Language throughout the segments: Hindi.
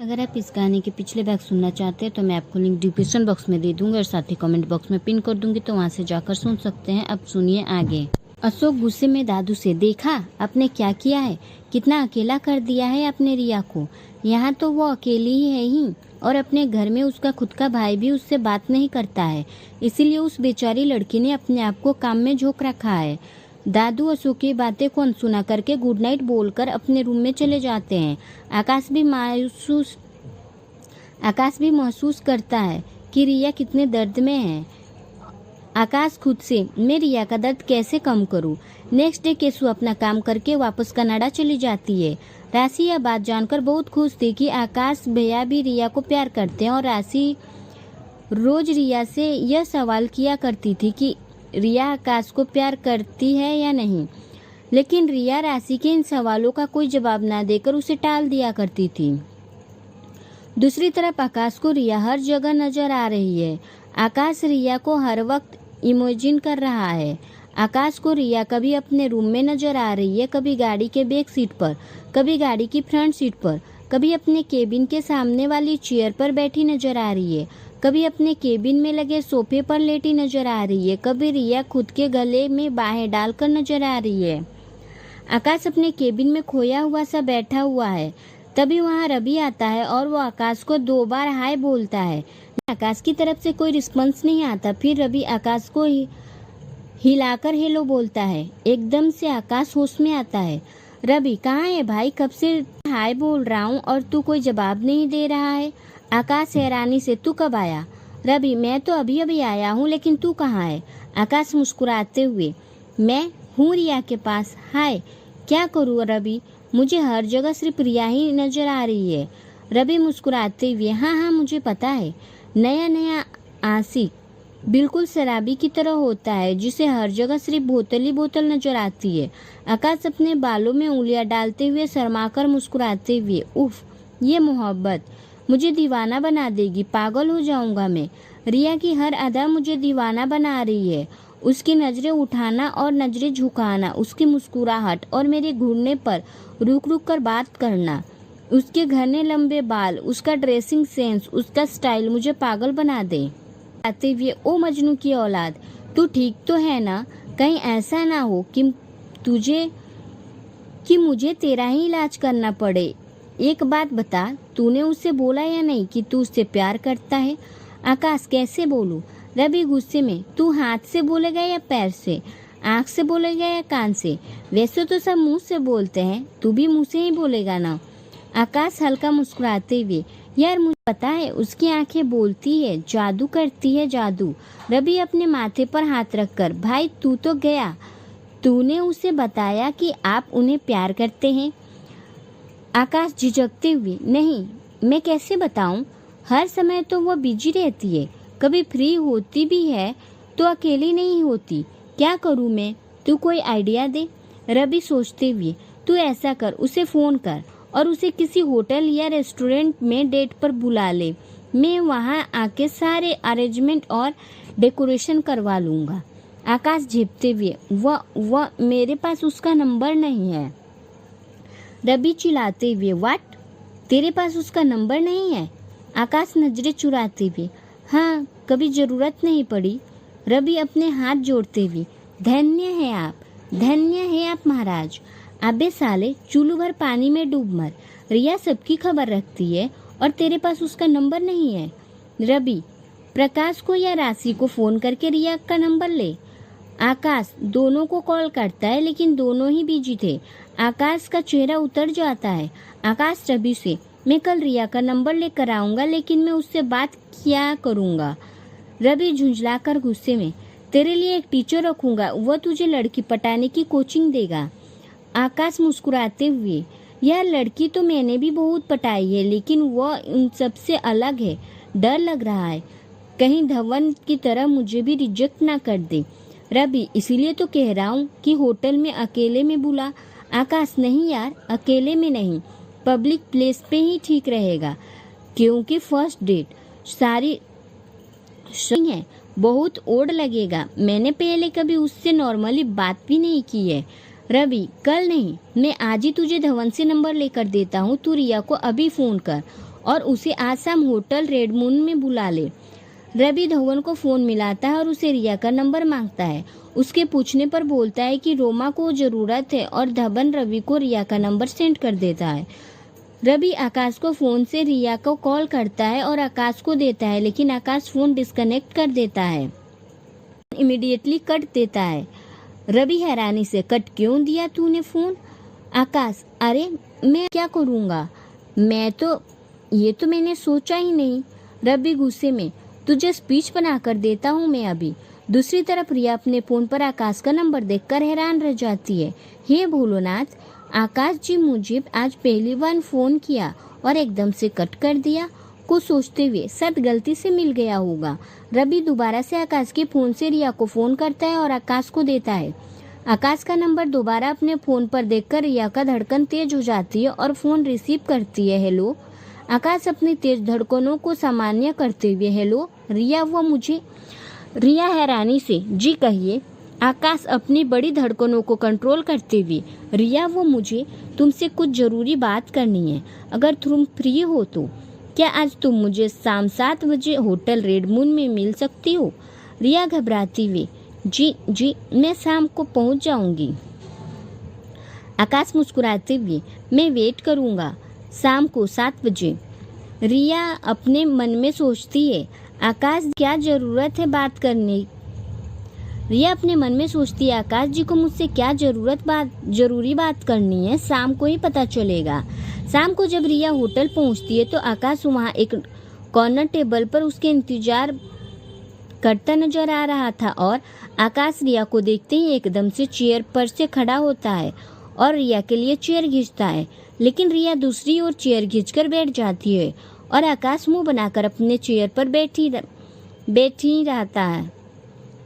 अगर आप इस गाने के पिछले भाग सुनना चाहते हैं तो मैं आपको लिंक डिस्क्रिप्शन बॉक्स में दे दूंगी और साथ ही कमेंट बॉक्स में पिन कर दूंगी, तो वहां से जाकर सुन सकते हैं। अब सुनिए आगे। अशोक गुस्से में दादू से, देखा आपने क्या किया है, कितना अकेला कर दिया है आपने रिया को। यहाँ तो वो अकेली ही है ही, और अपने घर में उसका खुद का भाई भी उससे बात नहीं करता है, इसीलिए उस बेचारी लड़की ने अपने आप को काम में झोंक रखा है। दादू अशोक की बातें को अनसुना करके गुड नाइट बोलकर अपने रूम में चले जाते हैं। आकाश भी महसूस करता है कि रिया कितने दर्द में है। आकाश खुद से, मैं रिया का दर्द कैसे कम करूं। नेक्स्ट डे केसु अपना काम करके वापस कनाडा चली जाती है। राशि यह बात जानकर बहुत खुश थी कि आकाश भैया भी रिया को प्यार करते हैं, और राशि रोज रिया से यह सवाल किया करती थी कि रिया आकाश को प्यार करती है या नहीं, लेकिन रिया राशि के इन सवालों का कोई जवाब ना देकर उसे टाल दिया करती थी। दूसरी तरफ आकाश को रिया हर जगह नजर आ रही है। आकाश रिया को हर वक्त इमेजिन कर रहा है। आकाश को रिया कभी अपने रूम में नजर आ रही है, कभी गाड़ी के बैक सीट पर, कभी गाड़ी की फ्रंट सीट पर, कभी अपने केबिन के सामने वाली चेयर पर बैठी नजर आ रही है, कभी अपने केबिन में लगे सोफे पर लेटी नजर आ रही है, कभी रिया खुद के गले में बाहें डालकर नजर आ रही है। आकाश अपने केबिन में खोया हुआ सा बैठा हुआ है। तभी वहाँ रवि आता है और वो आकाश को 2 बार हाय बोलता है। आकाश की तरफ से कोई रिस्पॉन्स नहीं आता। फिर रवि आकाश को हिलाकर हेलो बोलता है। एकदम से आकाश होश में आता है। रवि, कहाँ है भाई, कब से हाय बोल रहा हूँ और तू कोई जवाब नहीं दे रहा है। आकाश हैरानी से, तू कब आया। रवि, मैं तो अभी अभी आया हूँ, लेकिन तू कहाँ है। आकाश मुस्कुराते हुए, मैं हूँ रिया के पास। हाय, क्या करूँ रवि, मुझे हर जगह सिर्फ रिया ही नजर आ रही है। रवि मुस्कुराते हुए, हाँ हाँ मुझे पता है, नया नया आशिक बिल्कुल शराबी की तरह होता है, जिसे हर जगह सिर्फ बोतल ही बोतल नजर आती है। आकाश अपने बालों में उंगलियां डालते हुए शर्माकर मुस्कुराते हुए, उफ, ये मोहब्बत मुझे दीवाना बना देगी, पागल हो जाऊंगा मैं। रिया की हर अदा मुझे दीवाना बना रही है। उसकी नजरें उठाना और नजरें झुकाना, उसकी मुस्कुराहट और मेरे घूरने पर रुक रुक कर बात करना, उसके घने लंबे बाल, उसका ड्रेसिंग सेंस, उसका स्टाइल मुझे पागल बना दे। आते हुए, ओ मजनू की औलाद, तू ठीक तो है ना। कहीं ऐसा ना हो कि मुझे तेरा ही इलाज करना पड़े। एक बात बता, तूने उससे बोला या नहीं कि तू उससे प्यार करता है। आकाश, कैसे बोलूं। रवि गुस्से में, तू हाथ से बोलेगा या पैर से, आँख से बोलेगा या कान से। वैसे तो सब मुंह से बोलते हैं, तू भी मुंह से ही बोलेगा ना। आकाश हल्का मुस्कुराते हुए, यार मुझे पता है, उसकी आंखें बोलती है, जादू करती है, जादू। रवि अपने माथे पर हाथ रखकर, भाई तू तो गया, तूने उसे बताया कि आप उन्हें प्यार करते हैं। आकाश झिझकते हुए, नहीं, मैं कैसे बताऊं, हर समय तो वो बिजी रहती है, कभी फ्री होती भी है तो अकेली नहीं होती। क्या करूं मैं, तू कोई आइडिया दे। रवि सोचते हुए, तू ऐसा कर, उसे फोन कर और उसे किसी होटल या रेस्टोरेंट में डेट पर बुला ले। मैं वहां आके सारे अरेंजमेंट और डेकोरेशन करवा लूंगा। आकाश झेपते हुए, वह मेरे पास उसका नंबर नहीं है। रवि चिल्लाते हुए, व्हाट, तेरे पास उसका नंबर नहीं है। आकाश नजरें चुराते हुए, हाँ, कभी जरूरत नहीं पड़ी। रवि अपने हाथ जोड़ते हुए, धन्य है आप महाराज। अबे साले, चुल्लू भर पानी में डूब मर। रिया सबकी खबर रखती है और तेरे पास उसका नंबर नहीं है। रवि, प्रकाश को या राशि को फोन करके रिया का नंबर ले। आकाश दोनों को कॉल करता है, लेकिन दोनों ही बिजी थे। आकाश का चेहरा उतर जाता है। आकाश रवि से, मैं कल रिया का नंबर लेकर आऊंगा, लेकिन मैं उससे बात क्या करूंगा। रवि झुंझलाकर गुस्से में, तेरे लिए एक टीचर रखूंगा, वह तुझे लड़की पटाने की कोचिंग देगा। आकाश मुस्कुराते हुए, यह लड़की तो मैंने भी बहुत पटाई है, लेकिन वह उन सबसे अलग है। डर लग रहा है कहीं धवन की तरह मुझे भी रिजेक्ट ना कर दे। रवि, इसीलिए तो कह रहा हूँ कि होटल में अकेले में बुला। आकाश, नहीं यार, अकेले में नहीं, पब्लिक प्लेस पे ही ठीक रहेगा, क्योंकि फर्स्ट डेट सारी है, बहुत ओड लगेगा। मैंने पहले कभी उससे नॉर्मली बात भी नहीं की है। रवि, कल नहीं, मैं आज ही तुझे धवन से नंबर लेकर देता हूँ, तू रिया को अभी फोन कर और उसे आज शाम होटल रेड मून में बुला ले। रवि धवन को फोन मिलाता है और उसे रिया का नंबर मांगता है। उसके पूछने पर बोलता है कि रोमा को जरूरत है और धवन रवि को रिया का नंबर सेंड कर देता है। रवि आकाश को फोन से रिया को कॉल करता है और आकाश को देता है, लेकिन आकाश फोन डिस्कनेक्ट कर देता है, इमीडिएटली कट देता है। रवि हैरानी से, कट क्यों दिया तूने फोन? आकाश, अरे मैं क्या करूँगा, ये तो मैंने सोचा ही नहीं। रवि गुस्से में, तुझे स्पीच बना कर देता हूँ मैं अभी। दूसरी तरफ रिया अपने फोन पर आकाश का नंबर देखकर हैरान रह जाती है। हे भोलोनाथ, आकाश जी मुझे आज पहली बार फोन किया और एकदम से कट कर दिया। कुछ सोचते हुए शायद गलती से मिल गया होगा। रवि दोबारा से आकाश के फोन से रिया को फोन करता है और आकाश को देता है। आकाश का नंबर दोबारा अपने फोन पर देखकर रिया का धड़कन तेज हो जाती है और फोन रिसीव करती है। हेलो। आकाश अपनी तेज धड़कनों को सामान्य करते हुए, हेलो रिया, वो मुझे। रिया हैरानी से, जी कहिए। आकाश अपनी बड़ी धड़कनों को कंट्रोल करते हुए, रिया, वो मुझे तुमसे कुछ जरूरी बात करनी है। अगर तुम फ्री हो तो क्या आज तुम मुझे शाम 7 बजे होटल रेड मून में मिल सकती हो? रिया घबराती हुई, जी मैं शाम को पहुंच जाऊंगी। आकाश मुस्कुराते हुए, मैं वेट करूंगा शाम को 7 बजे। रिया अपने मन में सोचती है, आकाश क्या जरूरत है बात करने। रिया अपने मन में सोचती है, आकाश जी को मुझसे क्या जरूरी बात करनी है, शाम को ही पता चलेगा। शाम को जब रिया होटल पहुंचती है तो आकाश वहां एक कॉर्नर टेबल पर उसके इंतजार करता नजर आ रहा था और आकाश रिया को देखते ही एकदम से चेयर पर से खड़ा होता है और रिया के लिए चेयर खींचता है, लेकिन रिया दूसरी ओर चेयर खींचकर बैठ जाती है और आकाश मुंह बनाकर अपने चेयर पर बैठी रहता है।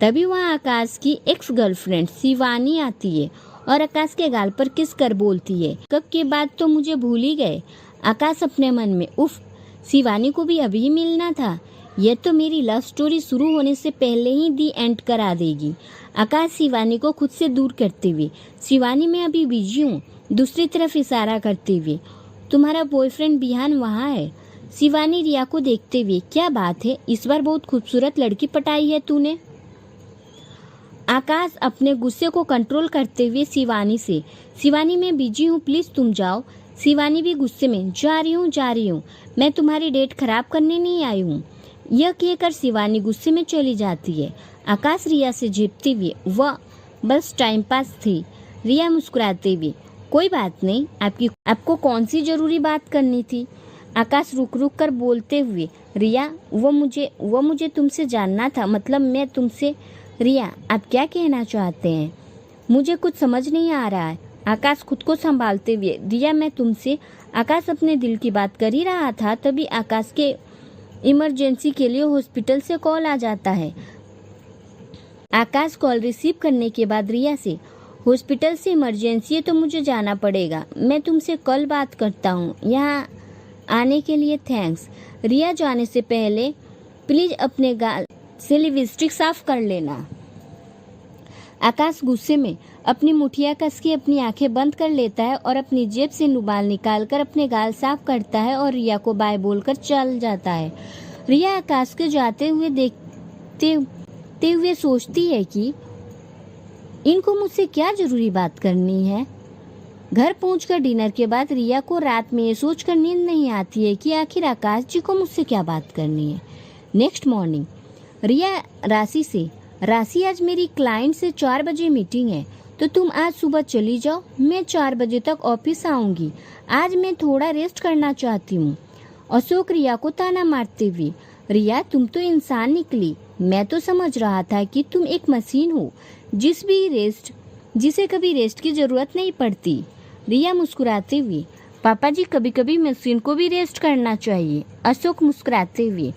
तभी वहाँ आकाश की एक्स गर्लफ्रेंड शिवानी आती है और आकाश के गाल पर किस कर बोलती है, कब के बाद तो मुझे भूल ही गए। आकाश अपने मन में, उफ, शिवानी को भी अभी मिलना था, यह तो मेरी लव स्टोरी शुरू होने से पहले ही दी एंड करा देगी। आकाश शिवानी को खुद से दूर करते हुए, शिवानी मैं अभी बिजी हूँ, दूसरी तरफ इशारा करते हुए, तुम्हारा बॉयफ्रेंड बिहान वहाँ है। शिवानी रिया को देखते हुए, क्या बात है, इस बार बहुत खूबसूरत लड़की पटाई है तूने। आकाश अपने गुस्से को कंट्रोल करते हुए शिवानी से, शिवानी मैं बिजी हूँ, प्लीज तुम जाओ। शिवानी भी गुस्से में, जा रही हूँ, मैं तुम्हारी डेट खराब करने नहीं आई हूँ। यह कहकर शिवानी गुस्से में चली जाती है। आकाश रिया से झेपते हुए, वह बस टाइम पास थी। रिया मुस्कुराते हुए, कोई बात नहीं, आपको कौन सी जरूरी बात करनी थी? आकाश रुक कर बोलते हुए, रिया, वो मुझे तुमसे जानना था, मतलब मैं तुमसे। रिया, आप क्या कहना चाहते हैं? मुझे कुछ समझ नहीं आ रहा है। आकाश खुद को संभालते हुए, रिया मैं तुमसे। आकाश अपने दिल की बात कर ही रहा था, तभी आकाश के इमरजेंसी के लिए हॉस्पिटल से कॉल आ जाता है। आकाश कॉल रिसीव करने के बाद रिया से, हॉस्पिटल से इमरजेंसी है तो मुझे जाना पड़ेगा, मैं तुमसे कल बात करता हूँ, यहाँ आने के लिए थैंक्स। रिया जाने से पहले प्लीज अपने गाल से लिपस्टिक साफ कर लेना। आकाश गुस्से में अपनी मुठिया कस के अपनी आंखें बंद कर लेता है और अपनी जेब से रुमाल निकालकर अपने गाल साफ करता है और रिया को बाय बोलकर चल जाता है। रिया आकाश के जाते हुए देखते हुए सोचती है कि इनको मुझसे क्या जरूरी बात करनी है। घर पहुंचकर डिनर के बाद रिया को रात में ये सोचकर नींद नहीं आती है कि आखिर आकाश जी को मुझसे क्या बात करनी है। नेक्स्ट मॉर्निंग रिया राशि से, राशि आज मेरी क्लाइंट से 4 बजे मीटिंग है, तो तुम आज सुबह चली जाओ, मैं 4 बजे तक ऑफिस आऊंगी, आज मैं थोड़ा रेस्ट करना चाहती हूँ। अशोक रिया को ताना मारते हुए, रिया तुम तो इंसान निकली, मैं तो समझ रहा था कि तुम एक मशीन हो जिसे कभी रेस्ट की जरूरत नहीं पड़ती। रिया मुस्कुराते हुए, पापा जी कभी कभी मशीन को भी रेस्ट करना चाहिए। अशोक मुस्कुराते हुए,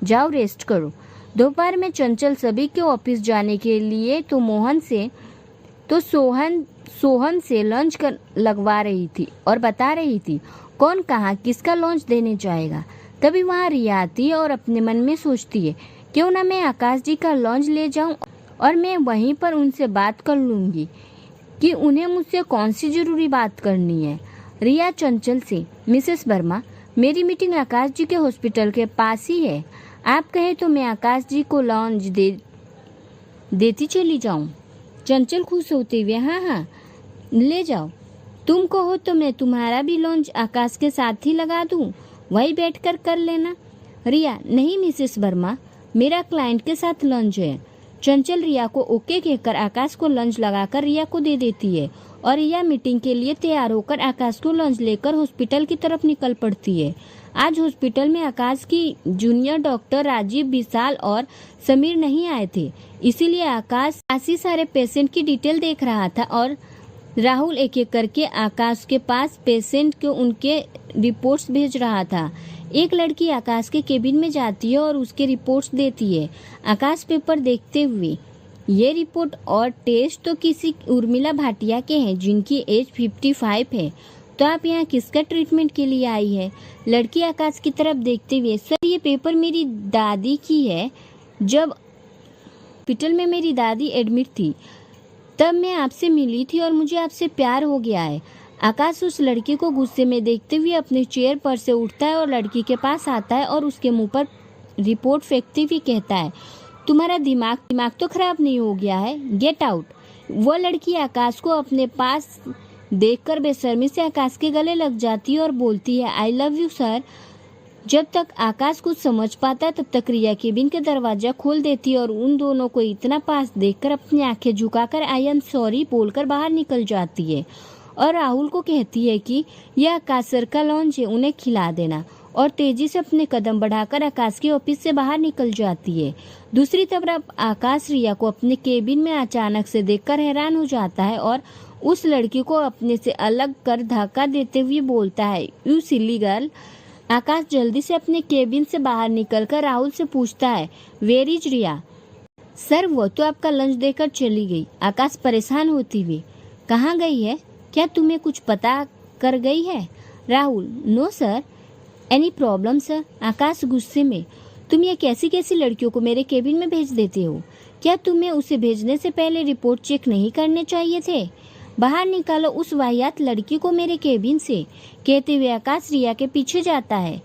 जाओ रेस्ट करो। दोपहर में चंचल सभी के ऑफिस जाने के लिए तो सोहन से लंच लगवा रही थी और बता रही थी कौन कहाँ किसका लंच देने जाएगा। तभी वहाँ रिया आती है और अपने मन में सोचती है, क्यों ना मैं आकाश जी का लंच ले जाऊं और मैं वहीं पर उनसे बात कर लूँगी कि उन्हें मुझसे कौन सी जरूरी बात करनी है। रिया चंचल से, मिसेस वर्मा मेरी मीटिंग आकाश जी के हॉस्पिटल के पास ही है। आप कहे तो मैं आकाश जी को लॉन्च देती चली जाऊं। चंचल खुश होते हुए, हाँ हाँ ले जाओ। तुम कहो तो मैं तुम्हारा भी लॉन्च आकाश के साथ ही लगा दूं, वही बैठकर कर लेना। रिया, नहीं मिसेस वर्मा, मेरा क्लाइंट के साथ लंच है। चंचल रिया को ओके कहकर आकाश को लंच लगाकर रिया को दे देती है और रिया मीटिंग के लिए तैयार होकर आकाश को लंच लेकर हॉस्पिटल की तरफ निकल पड़ती है। आज हॉस्पिटल में आकाश की जूनियर डॉक्टर राजीव, विशाल और समीर नहीं आए थे, इसीलिए आकाश काफी सारे पेशेंट की डिटेल देख रहा था और राहुल एक एक करके आकाश के पास पेशेंट को उनके रिपोर्ट्स भेज रहा था। एक लड़की आकाश के केबिन में जाती है और उसके रिपोर्ट्स देती है। आकाश पेपर देखते हुए, ये रिपोर्ट और टेस्ट तो किसी उर्मिला भाटिया के हैं जिनकी एज 55 है, तो आप यहाँ किसका ट्रीटमेंट के लिए आई है? लड़की आकाश की तरफ देखते हुए, सर ये पेपर मेरी दादी की है। जब हॉस्पिटल में मेरी दादी एडमिट थी तब मैं आपसे मिली थी और मुझे आपसे प्यार हो गया है। आकाश उस लड़की को गुस्से में देखते हुए अपने चेयर पर से उठता है और लड़की के पास आता है और उसके मुंह पर रिपोर्ट फेंकते हुए कहता है, तुम्हारा दिमाग तो खराब नहीं हो गया है, गेट आउट। वो लड़की आकाश को अपने पास देखकर बेशर्मी से आकाश के गले लग जाती है और बोलती है, आई लव यू सर। जब तक आकाश कुछ समझ पाता तब तक रिया केबिन के दरवाजा खोल देती है और उन दोनों को इतना पास देखकर अपनी आंखें झुकाकर आई एम सॉरी बोलकर बाहर निकल जाती है और राहुल को कहती है कि यह आकाश सर का लॉन्च है, उन्हें खिला देना, और तेजी से अपने कदम बढ़ाकर आकाश के ऑफिस से बाहर निकल जाती है। दूसरी तरफ आकाश रिया को अपने केबिन में अचानक से देखकर हैरान हो जाता है और उस लड़की को अपने से अलग कर धक्का देते हुए बोलता है, यू सिली गर्ल। आकाश जल्दी से अपने केबिन से बाहर निकलकर राहुल से पूछता है, वेयर इज रिया? सर वो तो आपका लंच देकर चली गई। आकाश परेशान होती हुई, कहाँ गई है? क्या तुम्हें कुछ पता कर गई है? Rahul, no sir. Any problem sir? Akash गुस्से में, तुम ये कैसी कैसी लड़कियों को मेरे केबिन में भेज देते हो? क्या तुम्हें उसे भेजने से पहले रिपोर्ट चेक नहीं करने चाहिए थे? बाहर निकालो उस वाहियात लड़की को मेरे केबिन से, कहते हुए आकाश रिया के पीछे जाता है।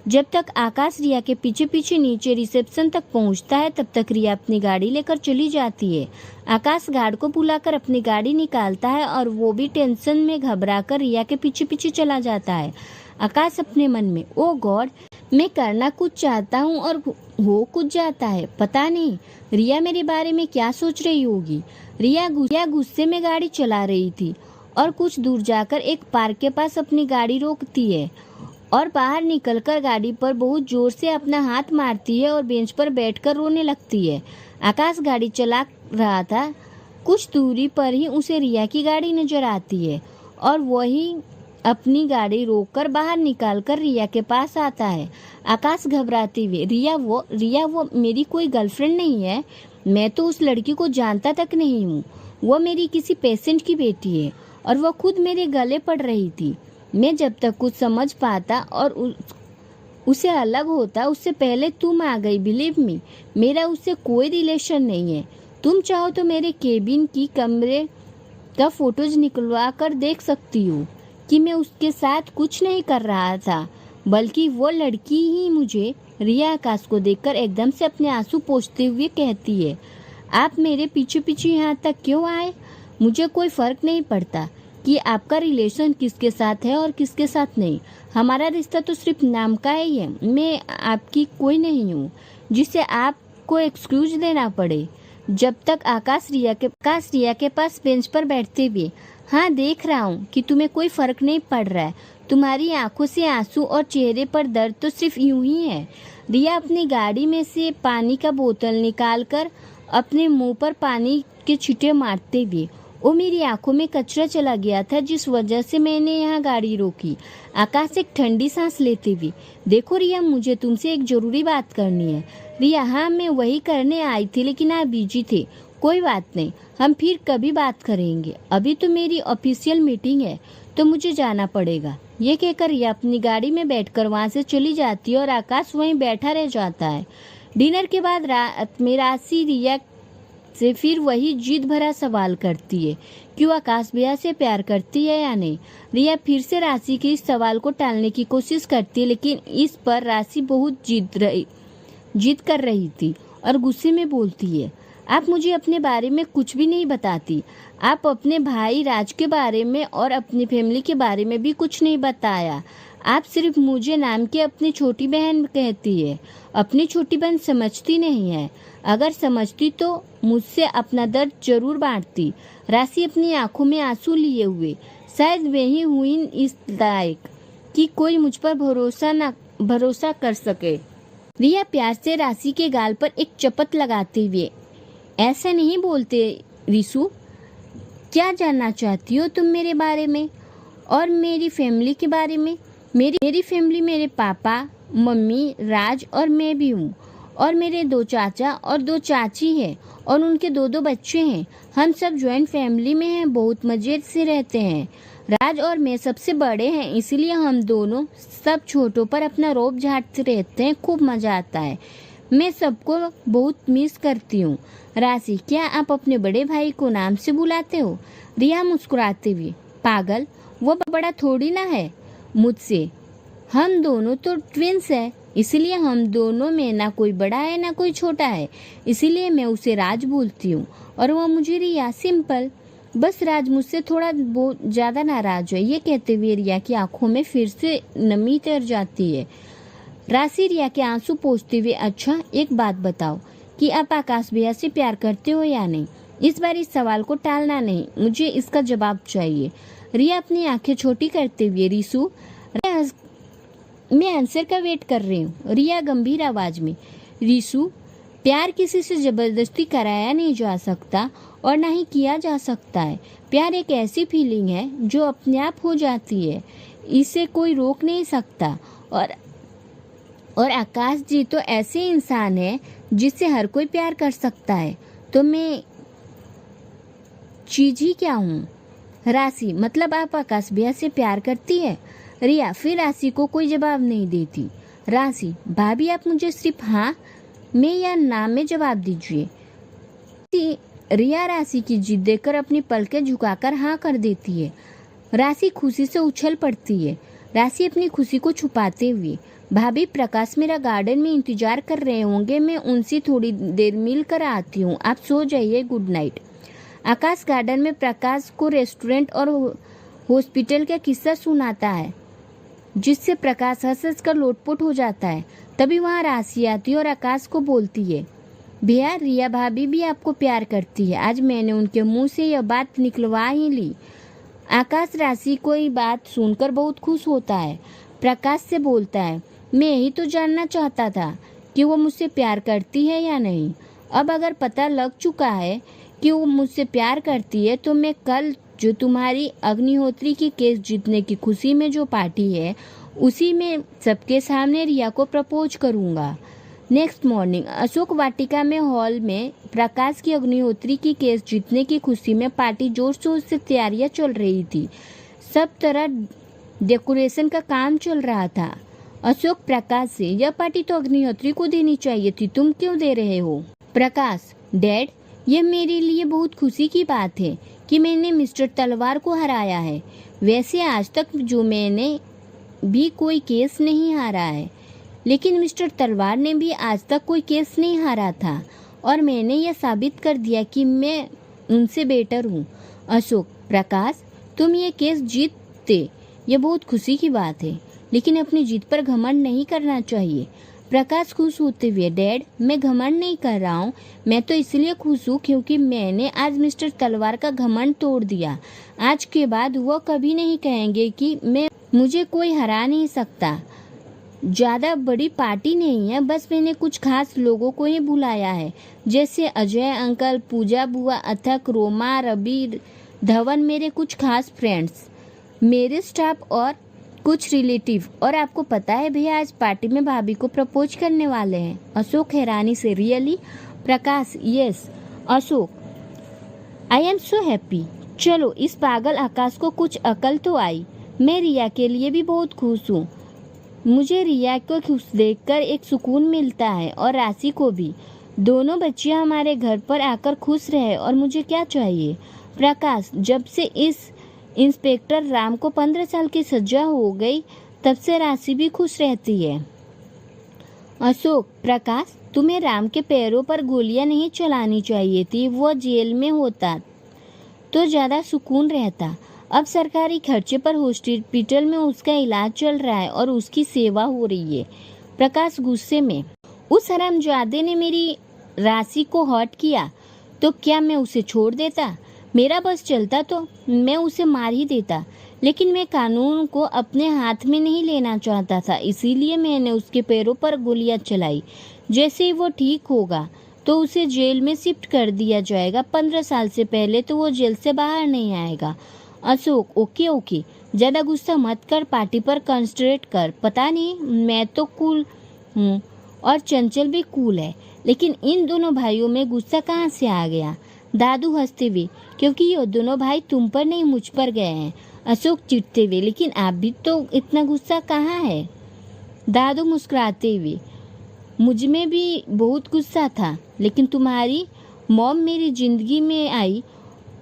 जब तक आकाश रिया के पीछे पीछे नीचे रिसेप्शन तक पहुंचता है तब तक रिया अपनी गाड़ी लेकर चली जाती है। आकाश गार्ड को बुलाकर अपनी गाड़ी निकालता है और वो भी टेंशन में घबराकर रिया के पीछे पीछे चला जाता है। आकाश अपने मन में, ओ गॉड, मैं करना कुछ चाहता हूँ और हो कुछ जाता है। पता नहीं रिया मेरे बारे में क्या सोच रही होगी। रिया गुस्से में गाड़ी चला रही थी और कुछ दूर जाकर एक पार्क के पास अपनी गाड़ी रोकती है और बाहर निकलकर गाड़ी पर बहुत जोर से अपना हाथ मारती है और बेंच पर बैठकर रोने लगती है। आकाश गाड़ी चला रहा था, कुछ दूरी पर ही उसे रिया की गाड़ी नजर आती है और वही अपनी गाड़ी रोककर बाहर निकालकर रिया के पास आता है। आकाश घबराते हुए, रिया वो मेरी कोई गर्लफ्रेंड नहीं है, मैं तो उस लड़की को जानता तक नहीं हूँ। वो मेरी किसी पेशेंट की बेटी है और वो खुद मेरे गले पड़ रही थी। मैं जब तक कुछ समझ पाता और उसे अलग होता उससे पहले तुम आ गई। बिलीव मी, मेरा उससे कोई रिलेशन नहीं है। तुम चाहो तो मेरे केबिन की कमरे का फोटोज निकलवा कर देख सकती हो कि मैं उसके साथ कुछ नहीं कर रहा था, बल्कि वो लड़की ही मुझे। रिया आकाश को देखकर एकदम से अपने आंसू पोंछते हुए कहती है, आप मेरे पीछे पीछे यहाँ तक क्यों आए? मुझे कोई फर्क नहीं पड़ता कि आपका रिलेशन किसके साथ है और किसके साथ नहीं। हमारा रिश्ता तो सिर्फ नाम का ही है। मैं आपकी कोई नहीं हूँ जिसे आपको एक्सक्यूज देना पड़े। जब तक आकाश रिया के पास बेंच पर बैठते हुए, हाँ देख रहा हूँ कि तुम्हें कोई फर्क नहीं पड़ रहा है। तुम्हारी आंखों से आंसू और चेहरे पर दर्द तो सिर्फ यूं ही है। रिया अपनी गाड़ी में से पानी का बोतल निकालकर अपने मुंह पर पानी के छींटे मारते हुए, वो मेरी आंखों में कचरा चला गया था जिस वजह से मैंने यहाँ गाड़ी रोकी। आकाश एक ठंडी सांस लेते हुए, देखो रिया, मुझे तुमसे एक जरूरी बात करनी है। रिया, हाँ मैं वही करने आई थी लेकिन आप बिजी थे। कोई बात नहीं, हम फिर कभी बात करेंगे। अभी तो मेरी ऑफिशियल मीटिंग है तो मुझे जाना पड़ेगा। ये कहकर रिया अपनी गाड़ी में बैठकर वहाँ से चली जाती है और आकाश वहीं बैठा रह जाता है। डिनर के बाद रात में राशि रिया से फिर वही जिद भरा सवाल करती है, क्यों आकाश भैया से प्यार करती है या नहीं। रिया फिर से राशि के इस सवाल को टालने की कोशिश करती है, लेकिन इस पर राशि बहुत जिद कर रही थी और गुस्से में बोलती है, आप मुझे अपने बारे में कुछ भी नहीं बताती। आप अपने भाई राज के बारे में और अपनी फैमिली के बारे में भी कुछ नहीं बताया। आप सिर्फ मुझे नाम की अपनी छोटी बहन कहती है। अपनी छोटी बहन समझती नहीं है। अगर समझती तो मुझसे अपना दर्द जरूर बांटती। राशि अपनी आंखों में आंसू लिए हुए, शायद वही हुई इस लायक कि कोई मुझ पर भरोसा कर सके। रिया प्यार से राशि के गाल पर एक चपत लगाते हुए, ऐसा नहीं बोलते रिसु, क्या जानना चाहती हो तुम मेरे बारे में और मेरी फैमिली के बारे में। मेरी फैमिली मेरे पापा, मम्मी, राज और मैं भी हूँ, और मेरे 2 चाचा और 2 चाची हैं और उनके 2 बच्चे हैं। हम सब ज्वाइंट फैमिली में हैं, बहुत मजे से रहते हैं। राज और मैं सबसे बड़े हैं, इसलिए हम दोनों सब छोटों पर अपना रौब झाड़ते रहते हैं। खूब मजा आता है। मैं सबको बहुत मिस करती हूँ। राशि, क्या आप अपने बड़े भाई को नाम से बुलाते हो। रिया मुस्कुराते हुए, पागल, वो बड़ा थोड़ी ना है मुझसे। हम दोनों तो ट्विंस है, इसलिए हम दोनों में ना कोई बड़ा है ना कोई छोटा है, इसीलिए मैं उसे राज बोलती हूँ और वो मुझे रिया। सिंपल। बस राज मुझसे थोड़ा बहुत ज़्यादा नाराज है। ये कहते हुए रिया की आंखों में फिर से नमी तर जाती है। राशि रिया के आंसू पोंछते हुए, अच्छा एक बात बताओ कि आप आकाश भैया से प्यार करते हो या नहीं। इस बार इस सवाल को टालना नहीं, मुझे इसका जवाब चाहिए। रिया अपनी आंखें छोटी करते हुए, रिसु, मैं आंसर का वेट कर रही हूँ। रिया गंभीर आवाज में, रिसु, प्यार किसी से जबरदस्ती कराया नहीं जा सकता और ना ही किया जा सकता है। प्यार एक ऐसी फीलिंग है जो अपने आप हो जाती है, इसे कोई रोक नहीं सकता। और आकाश जी तो ऐसे इंसान है जिससे हर कोई प्यार कर सकता है, तो मैं चीज ही क्या हूँ। राशि, मतलब आप आकाश भैया से प्यार करती है। रिया फिर राशि को कोई जवाब नहीं देती। राशि, भाभी आप मुझे सिर्फ हाँ में या ना में जवाब दीजिए। रिया राशि की जिद देखकर अपनी पलकें झुकाकर हाँ कर देती है। राशि खुशी से उछल पड़ती है। राशि अपनी खुशी को छुपाते हुए, भाभी प्रकाश मेरा गार्डन में इंतजार कर रहे होंगे, मैं उनसे थोड़ी देर मिल कर आती हूँ, आप सो जाइए, गुड नाइट। आकाश गार्डन में प्रकाश को रेस्टोरेंट और हॉस्पिटल का किस्सा सुनाता है, जिससे प्रकाश हंस कर लोटपोट हो जाता है। तभी वहाँ राशि आती है और आकाश को बोलती है, भैया रिया भाभी भी आपको प्यार करती है। आज मैंने उनके मुंह से यह बात निकलवा ही ली। आकाश राशि को ये बात सुनकर बहुत खुश होता है। प्रकाश से बोलता है, मैं यही तो जानना चाहता था कि वो मुझसे प्यार करती है या नहीं। अब अगर पता लग चुका है कि वो मुझसे प्यार करती है, तो मैं कल जो तुम्हारी अग्निहोत्री की केस जीतने की खुशी में जो पार्टी है, उसी में सबके सामने रिया को प्रपोज करूँगा। नेक्स्ट मॉर्निंग अशोक वाटिका में हॉल में प्रकाश की अग्निहोत्री की केस जीतने की खुशी में पार्टी जोर शोर से तैयारियां चल रही थी। सब तरह डेकोरेशन का काम चल रहा था। अशोक प्रकाश से, यह पार्टी तो अग्निहोत्री को देनी चाहिए थी, तुम क्यों दे रहे हो। प्रकाश, डैड, यह मेरे लिए बहुत खुशी की बात है कि मैंने मिस्टर तलवार को हराया है। वैसे आज तक जो मैंने भी कोई केस नहीं हारा है, लेकिन मिस्टर तलवार ने भी आज तक कोई केस नहीं हारा था और मैंने यह साबित कर दिया कि मैं उनसे बेटर हूँ। अशोक, प्रकाश, तुम ये केस जीतते, यह बहुत खुशी की बात है, लेकिन अपनी जीत पर घमंड नहीं करना चाहिए। प्रकाश खुश होते हुए, डैड, मैं घमंड नहीं कर रहा हूँ, मैं तो इसलिए खुश हूँ क्योंकि मैंने आज मिस्टर तलवार का घमंड तोड़ दिया। आज के बाद वो कभी नहीं कहेंगे कि मुझे कोई हरा नहीं सकता। ज़्यादा बड़ी पार्टी नहीं है, बस मैंने कुछ खास लोगों को ही बुलाया है, जैसे अजय अंकल, पूजा बुआ, अथक, रोमा, रवि, धवन, मेरे कुछ खास फ्रेंड्स, मेरे स्टाफ और कुछ रिलेटिव। और आपको पता है भैया, आज पार्टी में भाभी को प्रपोज करने वाले हैं। अशोक हैरानी से, really. Prakash, yes. Ashok, I am so happy. चलो, इस पागल आकाश को कुछ अकल तो आई। मैं रिया के लिए भी बहुत खुश हूँ। मुझे रिया को खुश देखकर एक सुकून मिलता है और राशि को भी। दोनों बच्चियां हमारे घर पर आकर खुश रहे और मुझे क्या चाहिए। प्रकाश, जब से इस इंस्पेक्टर राम को 15 साल की सजा हो गई तब से राशि भी खुश रहती है। अशोक, प्रकाश, तुम्हें राम के पैरों पर गोलियां नहीं चलानी चाहिए थी। वो जेल में होता तो ज़्यादा सुकून रहता। अब सरकारी खर्चे पर हॉस्पिटल में उसका इलाज चल रहा है और उसकी सेवा हो रही है। प्रकाश गुस्से में, उस हरामजादे ने मेरी राशि को हर्ट किया तो क्या मैं उसे छोड़ देता? मेरा बस चलता तो मैं उसे मार ही देता, लेकिन मैं कानून को अपने हाथ में नहीं लेना चाहता था, इसीलिए मैंने उसके पैरों पर गोलियां चलाई। जैसे ही वो ठीक होगा तो उसे जेल में शिफ्ट कर दिया जाएगा। 15 साल से पहले तो वो जेल से बाहर नहीं आएगा। अशोक, ओके ओके, ज़्यादा गुस्सा मत कर, पार्टी पर कंसंट्रेट कर। पता नहीं, मैं तो कूल हूँ और चंचल भी कूल है, लेकिन इन दोनों भाइयों में गुस्सा कहाँ से आ गया? दादू हंसते हुए, क्योंकि ये दोनों भाई तुम पर नहीं मुझ पर गए हैं। अशोक चिढ़ते हुए, लेकिन आप भी तो इतना गुस्सा कहाँ है? दादू मुस्कुराते हुए, मुझ में भी बहुत गुस्सा था, लेकिन तुम्हारी मॉम मेरी जिंदगी में आई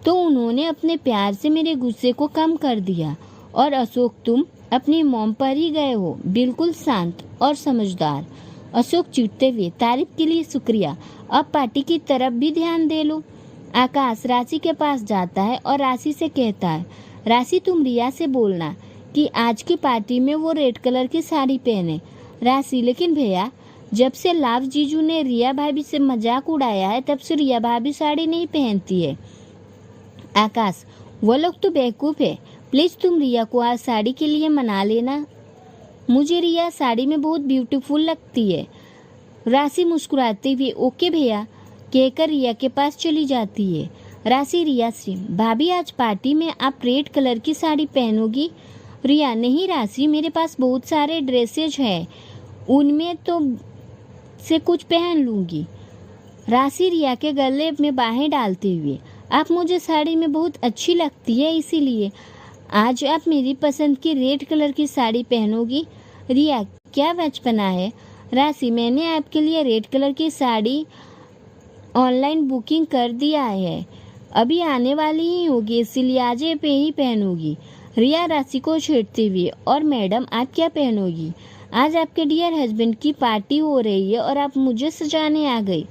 तो उन्होंने अपने प्यार से मेरे गुस्से को कम कर दिया। और अशोक, तुम अपनी मॉम पर ही गए हो, बिल्कुल शांत और समझदार। अशोक चिढ़ते हुए, तारीफ के लिए शुक्रिया, अब पार्टी की तरफ भी ध्यान दे लो। आकाश राशि के पास जाता है और राशि से कहता है, राशि तुम रिया से बोलना कि आज की पार्टी में वो रेड कलर की साड़ी पहने। राशि, लेकिन भैया, जब से लाभ जीजू ने रिया भाभी से मजाक उड़ाया है तब से रिया भाभी साड़ी नहीं पहनती है। आकाश, वो लोग तो बेवकूफ़ है, प्लीज़ तुम रिया को आज साड़ी के लिए मना लेना। मुझे रिया साड़ी में बहुत ब्यूटीफुल लगती है। राशि मुस्कुराते हुए, ओके भैया कहकर रिया के पास चली जाती है। राशि रिया से, भाभी आज पार्टी में आप रेड कलर की साड़ी पहनोगी? रिया, नहीं राशि, मेरे पास बहुत सारे ड्रेसेज हैं, उनमें तो से कुछ पहन लूँगी। राशि रिया के गले में बाहें डालते हुए, आप मुझे साड़ी में बहुत अच्छी लगती है, इसीलिए आज आप मेरी पसंद की रेड कलर की साड़ी पहनोगी। रिया, क्या बचपना है। राशि, मैंने आपके लिए रेड कलर की साड़ी ऑनलाइन बुकिंग कर दिया है, अभी आने वाली ही होगी, इसीलिए आज पे ही पहनूंगी। रिया राशि को छेड़ते हुए, और मैडम आप क्या पहनोगी? आज आपके डियर हस्बैंड की पार्टी हो रही है और आप मुझे सजाने आ गई।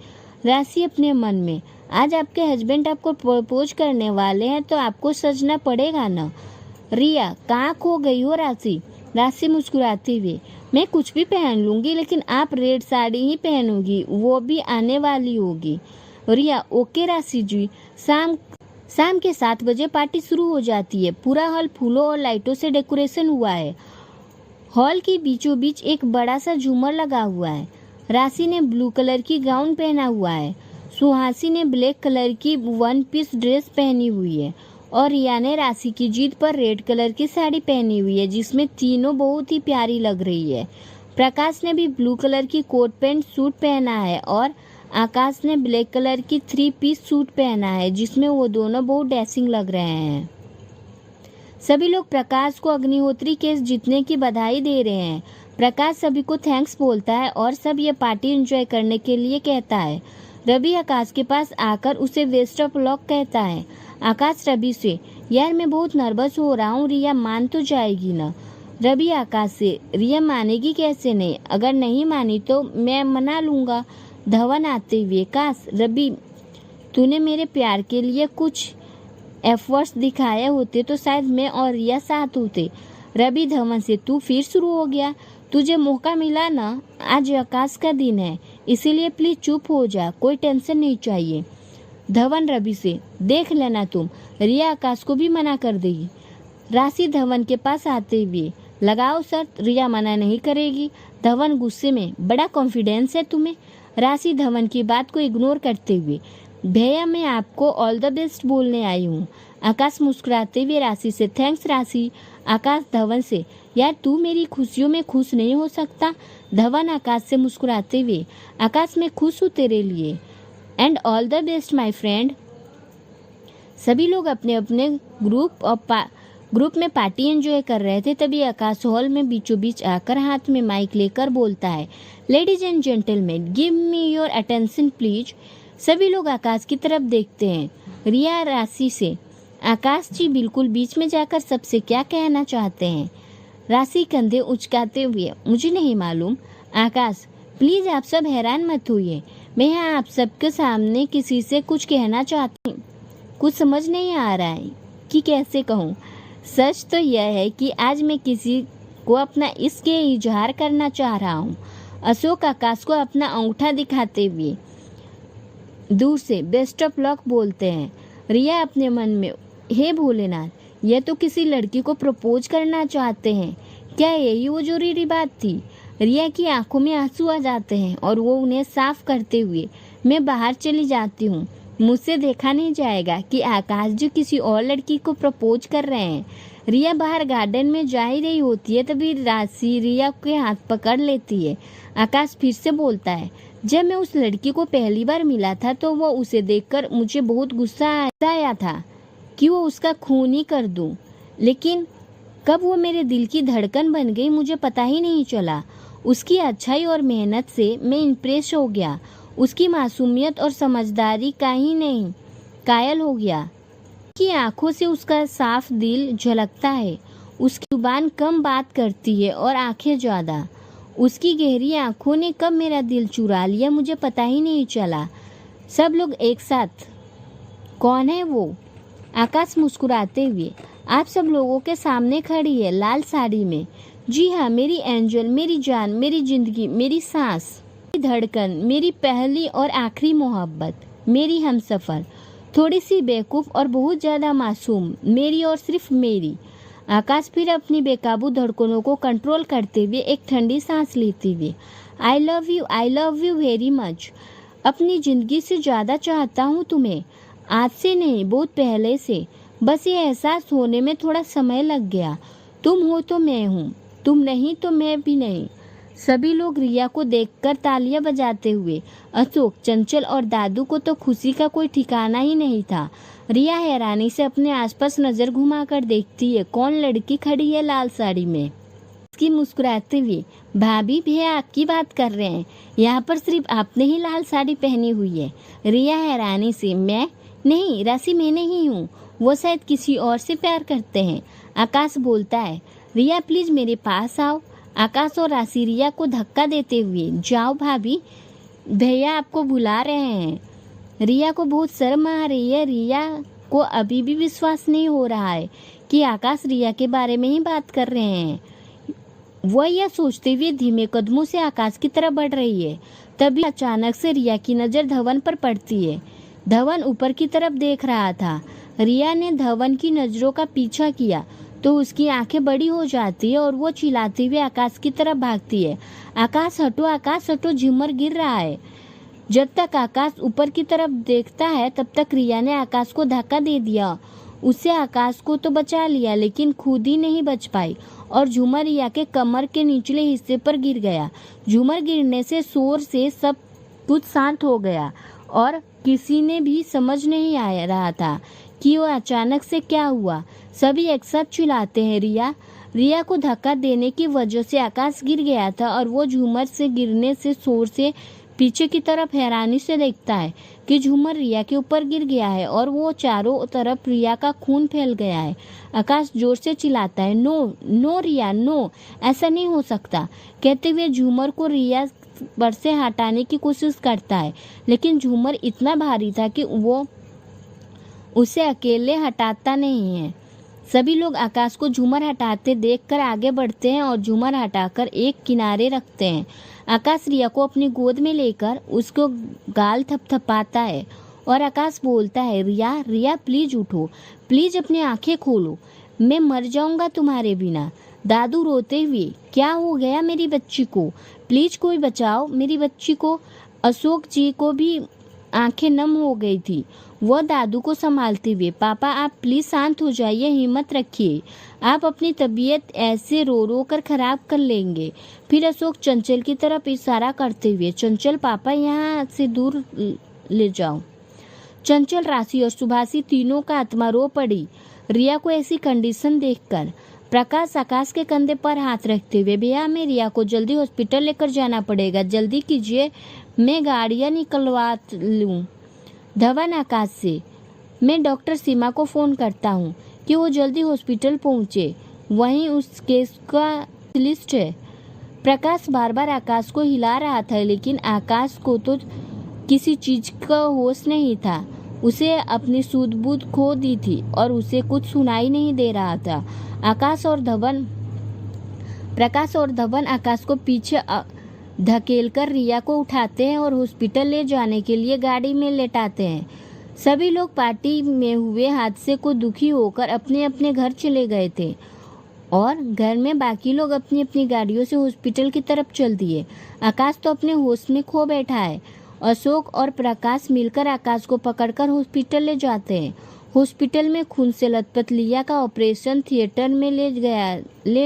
राशि अपने मन में, आज आपके हस्बैंड आपको प्रपोज करने वाले हैं तो आपको सजना पड़ेगा ना। रिया, कहाँ खो गई हो राशि? राशि मुस्कुराते हुए, मैं कुछ भी पहन लूँगी, लेकिन आप रेड साड़ी ही पहनोगी, वो भी आने वाली होगी। रिया, ओके राशि जी। शाम के 7 बजे पार्टी शुरू हो जाती है। पूरा हॉल फूलों और लाइटों से डेकोरेशन हुआ है। हॉल के बीचों बीच एक बड़ा सा झूमर लगा हुआ है। राशि ने ब्लू कलर की गाउन पहना हुआ है, सुहासी ने ब्लैक कलर की 1 पीस ड्रेस पहनी हुई है और रिया ने राशि की जीत पर रेड कलर की साड़ी पहनी हुई है, जिसमें तीनों बहुत ही प्यारी लग रही है। प्रकाश ने भी ब्लू कलर की कोट पैंट सूट पहना है और आकाश ने ब्लैक कलर की 3 पीस सूट पहना है, जिसमें वो दोनों बहुत डैशिंग लग रहे हैं। सभी लोग प्रकाश को अग्निहोत्री केस जीतने की बधाई दे रहे हैं। प्रकाश सभी को थैंक्स बोलता है और सब ये पार्टी एंजॉय करने के लिए कहता है। रवि आकाश के पास आकर उसे बेस्ट ऑफ लक कहता है। आकाश रवि से, यार मैं बहुत नर्वस हो रहा हूँ, रिया मान तो जाएगी ना? रवि आकाश से, रिया मानेगी कैसे नहीं, अगर नहीं मानी तो मैं मना लूँगा। धवन आते हुए, काश रवि तूने मेरे प्यार के लिए कुछ एफर्ट्स दिखाए होते तो शायद मैं और रिया साथ होते। रवि धवन से, तू फिर शुरू हो गया, तुझे मौका मिला ना, आज आकाश का दिन है, इसीलिए प्लीज चुप हो जा, कोई टेंशन नहीं चाहिए। धवन रवि से, देख लेना तुम, रिया आकाश को भी मना कर देगी। राशि धवन के पास आते हुए, लगाओ शर्त, रिया मना नहीं करेगी। धवन गुस्से में, बड़ा कॉन्फिडेंस है तुम्हें। राशि धवन की बात को इग्नोर करते हुए, भैया मैं आपको ऑल द बेस्ट बोलने आई हूँ। आकाश मुस्कुराते हुए राशि से, थैंक्स राशि। आकाश धवन से, यार तू मेरी खुशियों में खुश नहीं हो सकता? धवन आकाश से मुस्कुराते हुए, आकाश मैं खुश हूँ तेरे लिए, and all the best my friend. सभी लोग अपने अपने ग्रुप और ग्रुप में पार्टी एंजॉय कर रहे थे, तभी आकाश हॉल में बीचों बीच आकर हाथ में माइक लेकर बोलता है, ladies and gentleman, give me your attention please. सभी लोग आकाश की तरफ देखते हैं। रिया राशि से, आकाश जी बिल्कुल बीच में जाकर सबसे क्या कहना चाहते हैं? राशि कंधे उचकाते हुए, मुझे नहीं मालूम। आकाश, प्लीज आप सब हैरान मत होइए, मैं यहाँ आप सबके सामने किसी से कुछ कहना चाहती हूँ। कुछ समझ नहीं आ रहा है कि कैसे कहूँ। सच तो यह है कि आज मैं किसी को अपना इश्क इजहार करना चाह रहा हूँ। अशोक आकाश को अपना अंगूठा दिखाते हुए दूर से बेस्ट ऑफ लक बोलते हैं। रिया अपने मन में, हे भोलेनाथ, यह तो किसी लड़की को प्रपोज करना चाहते हैं। क्या यही वो जरूरी बात थी? रिया की आंखों में आंसू आ जाते हैं और वो उन्हें साफ करते हुए, मैं बाहर चली जाती हूँ। मुझसे देखा नहीं जाएगा कि आकाश जी किसी और लड़की को प्रपोज कर रहे हैं। रिया बाहर गार्डन में जा ही रही होती है, तभी राशि रिया के हाथ पकड़ लेती है। आकाश फिर से बोलता है, जब मैं उस लड़की को पहली बार मिला था तो वो उसे देखकर मुझे बहुत गुस्सा आया था कि वो उसका खून ही कर दूं, लेकिन कब वो मेरे दिल की धड़कन बन गई मुझे पता ही नहीं चला। उसकी अच्छाई और मेहनत से मैं इम्प्रेस हो गया। उसकी मासूमियत और समझदारी का ही नहीं कायल हो गया। उसकी आंखों से उसका साफ दिल झलकता है। उसकी जुबान कम बात करती है और आंखें ज़्यादा। उसकी गहरी आंखों ने कब मेरा दिल चुरा लिया मुझे पता ही नहीं चला। सब लोग एक साथ, कौन है वो? आकाश मुस्कुराते हुए, आप सब लोगों के सामने खड़ी है लाल साड़ी में। जी हाँ, मेरी एंजल, मेरी जान, मेरी जिंदगी, मेरी सांस, मेरी धड़कन, मेरी पहली और आखिरी मोहब्बत, मेरी हमसफर, थोड़ी सी बेवकूफ़ और बहुत ज़्यादा मासूम, मेरी और सिर्फ मेरी। आकाश फिर अपनी बेकाबू धड़कनों को कंट्रोल करते हुए एक ठंडी सांस लेते हुए, आई लव यू वेरी मच। अपनी ज़िंदगी से ज़्यादा चाहता हूँ तुम्हें। आज से नहीं, बहुत पहले से। बस ये एहसास होने में थोड़ा समय लग गया। तुम हो तो मैं हूँ, तुम नहीं तो मैं भी नहीं। सभी लोग रिया को देखकर तालियां बजाते हुए, अशोक, चंचल और दादू को तो खुशी का कोई ठिकाना ही नहीं था। रिया हैरानी से अपने आसपास नजर घुमाकर देखती है, कौन लड़की खड़ी है लाल साड़ी में। उसकी मुस्कुराते हुए, भाभी भी आपकी बात कर रहे हैं, यहाँ पर सिर्फ आपने ही लाल साड़ी पहनी हुई है। रिया हैरानी से, मैं नहीं, राशि मैं नहीं हूँ, वो शायद किसी और से प्यार करते हैं। आकाश बोलता है, रिया प्लीज मेरे पास आओ। आकाश और राशि रिया को धक्का देते हुए, जाओ भाभी, भैया आपको बुला रहे हैं। रिया को बहुत शर्म आ रही है। रिया को अभी भी विश्वास नहीं हो रहा है कि आकाश रिया के बारे में ही बात कर रहे हैं। वह यह सोचते हुए धीमे कदमों से आकाश की तरफ बढ़ रही है। तभी अचानक से रिया की नज़र धवन पर पड़ती है। धवन ऊपर की तरफ देख रहा था। रिया ने धवन की नज़रों का पीछा किया तो उसकी आंखें बड़ी हो जाती है और वो चिल्लाते हुए आकाश की तरफ भागती है, आकाश हटो, झूमर गिर रहा है। जब तक आकाश ऊपर की तरफ देखता है तब तक रिया ने आकाश को धक्का दे दिया। उससे आकाश को तो बचा लिया लेकिन खुद ही नहीं बच पाई और झूमर रिया के कमर के निचले हिस्से पर गिर गया। झूमर गिरने से शोर से सब कुछ शांत हो गया और किसी ने भी समझ नहीं आ रहा था कि वो अचानक से क्या हुआ। सभी एक साथ चिल्लाते हैं, रिया को धक्का देने की वजह से आकाश गिर गया था और वो झूमर से गिरने से शोर से पीछे की तरफ हैरानी से देखता है कि झूमर रिया के ऊपर गिर गया है और वो चारों तरफ रिया का खून फैल गया है। आकाश जोर से चिल्लाता है, नो रिया, नो, ऐसा नहीं हो सकता। कहते हुए झूमर को रिया पर से हटाने की कोशिश करता है लेकिन झूमर इतना भारी था कि वो उसे अकेले हटाता नहीं है। सभी लोग आकाश को झूमर हटाते देखकर आगे बढ़ते हैं और झूमर हटाकर एक किनारे रखते हैं। आकाश रिया को अपनी गोद में लेकर उसको गाल थपथपाता है और आकाश बोलता है, रिया प्लीज उठो, प्लीज अपनी आंखें खोलो, मैं मर जाऊंगा तुम्हारे बिना। दादू रोते हुए, क्या हो गया मेरी बच्ची को, प्लीज कोई बचाओ मेरी बच्ची को। अशोक जी को भी आंखें नम हो गई थी। वह दादू को संभालते हुए, पापा आप प्लीज शांत हो जाइए, हिम्मत रखिए, आप अपनी तबीयत ऐसे रो रो कर खराब कर लेंगे। फिर अशोक चंचल की तरफ इशारा करते हुए, चंचल पापा यहाँ से दूर ले जाओ। चंचल, राशि और सुभाषी तीनों का आत्मा रो पड़ी। रिया को ऐसी कंडीशन देखकर प्रकाश आकाश के कंधे पर हाथ रखते हुए, भैया मैं रिया को जल्दी हॉस्पिटल लेकर जाना पड़ेगा, जल्दी कीजिए, मैं गाड़ियाँ निकलवा लूँ। धवन आकाश से, मैं डॉक्टर सीमा को फ़ोन करता हूँ कि वो जल्दी हॉस्पिटल पहुँचे, वहीं उस केस का लिस्ट है। प्रकाश बार बार आकाश को हिला रहा था, लेकिन आकाश को तो किसी चीज़ का होश नहीं था। उसे अपनी सूझबूझ खो दी थी और उसे कुछ सुनाई नहीं दे रहा था। प्रकाश और धवन आकाश को पीछे धकेलकर रिया को उठाते हैं और हॉस्पिटल ले जाने के लिए गाड़ी में लेटाते हैं। सभी लोग पार्टी में हुए हादसे को दुखी होकर अपने अपने घर चले गए थे और घर में बाकी लोग अपनी अपनी गाड़ियों से हॉस्पिटल की तरफ चल दिए। आकाश तो अपने होश में खो बैठा है। अशोक और प्रकाश मिलकर आकाश को पकड़कर हॉस्पिटल ले जाते हैं। हॉस्पिटल में खून से लथपथ लिया का ऑपरेशन थिएटर में ले